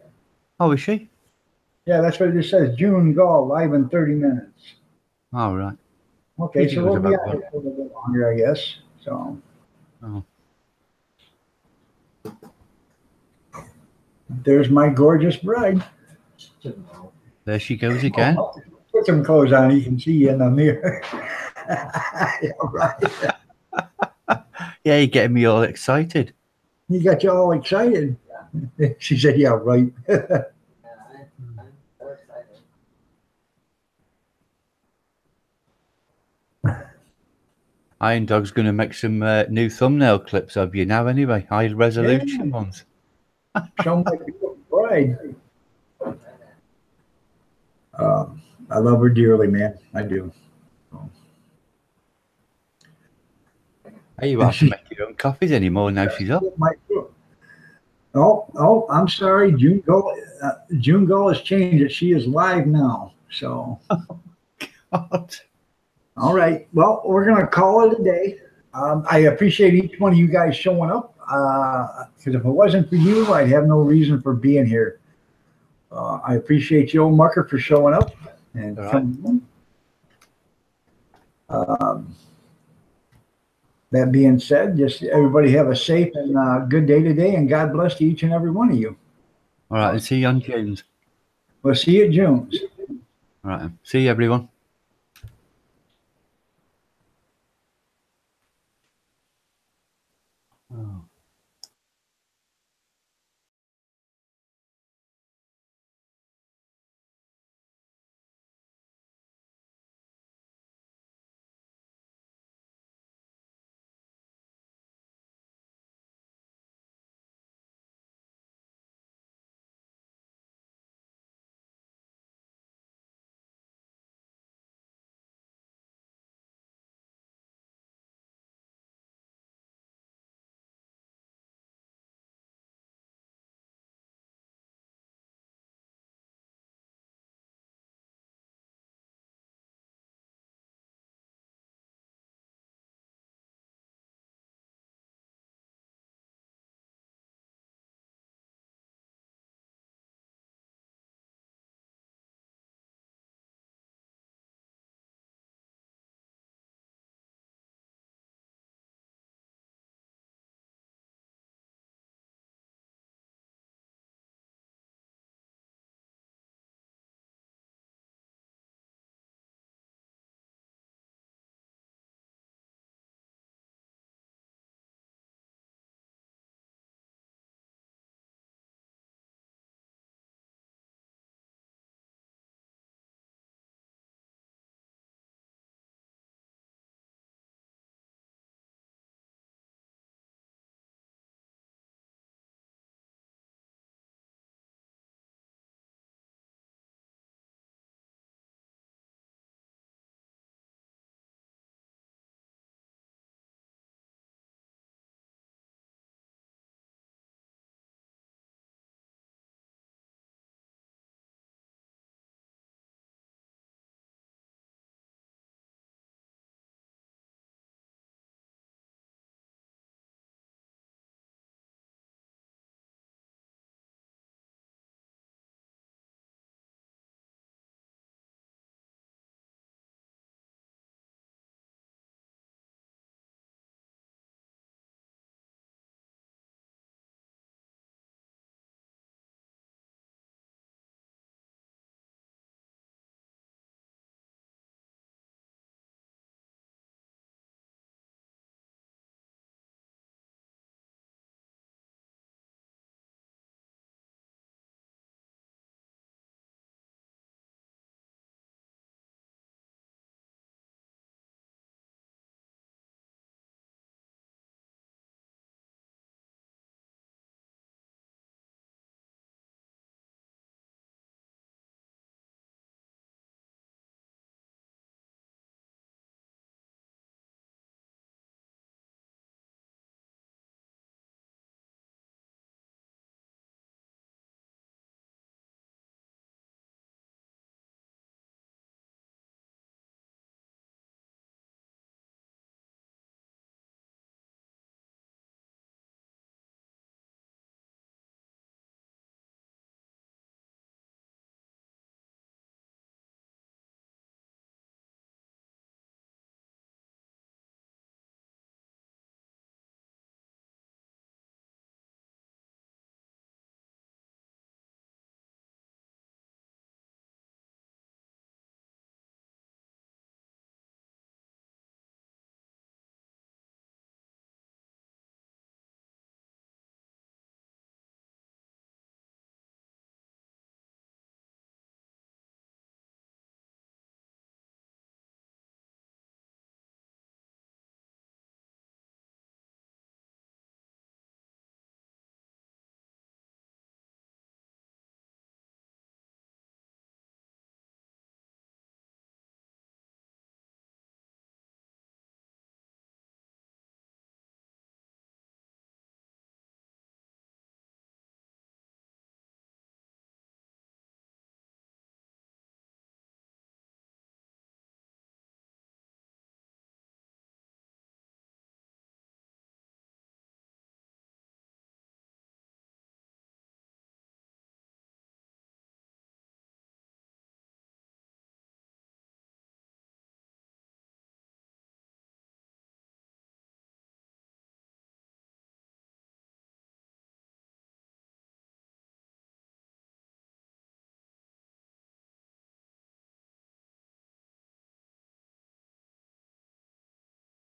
Oh, is she?
Yeah, that's what it just says. June Gall, live in 30 minutes.
All right.
Okay, so we'll be out here for a little bit longer, I guess. So.
Oh.
There's my gorgeous bride.
There she goes again.
Put some clothes on. You can see you in the mirror. Yeah, right.
Yeah, you're getting me all excited.
You got you all excited. She said, yeah, right.
Iron Dog's going to make some new thumbnail clips of you now anyway. High resolution ones.
Show my beautiful bride. I love her dearly, man. I do.
Hey, you have to make your own coffees anymore now she's up.
Oh, I'm sorry. June Gull has changed it. She is live now. So,
God.
all right. Well, we're going to call it a day. I appreciate each one of you guys showing up. Because if it wasn't for you, I'd have no reason for being here. I appreciate you, old Mucker, for showing up and
All right.
coming. That being said, just everybody have a safe and good day today, and God bless to each and every one of you.
All right, and see you on June's.
We'll see you at June's.
All right, see you, everyone.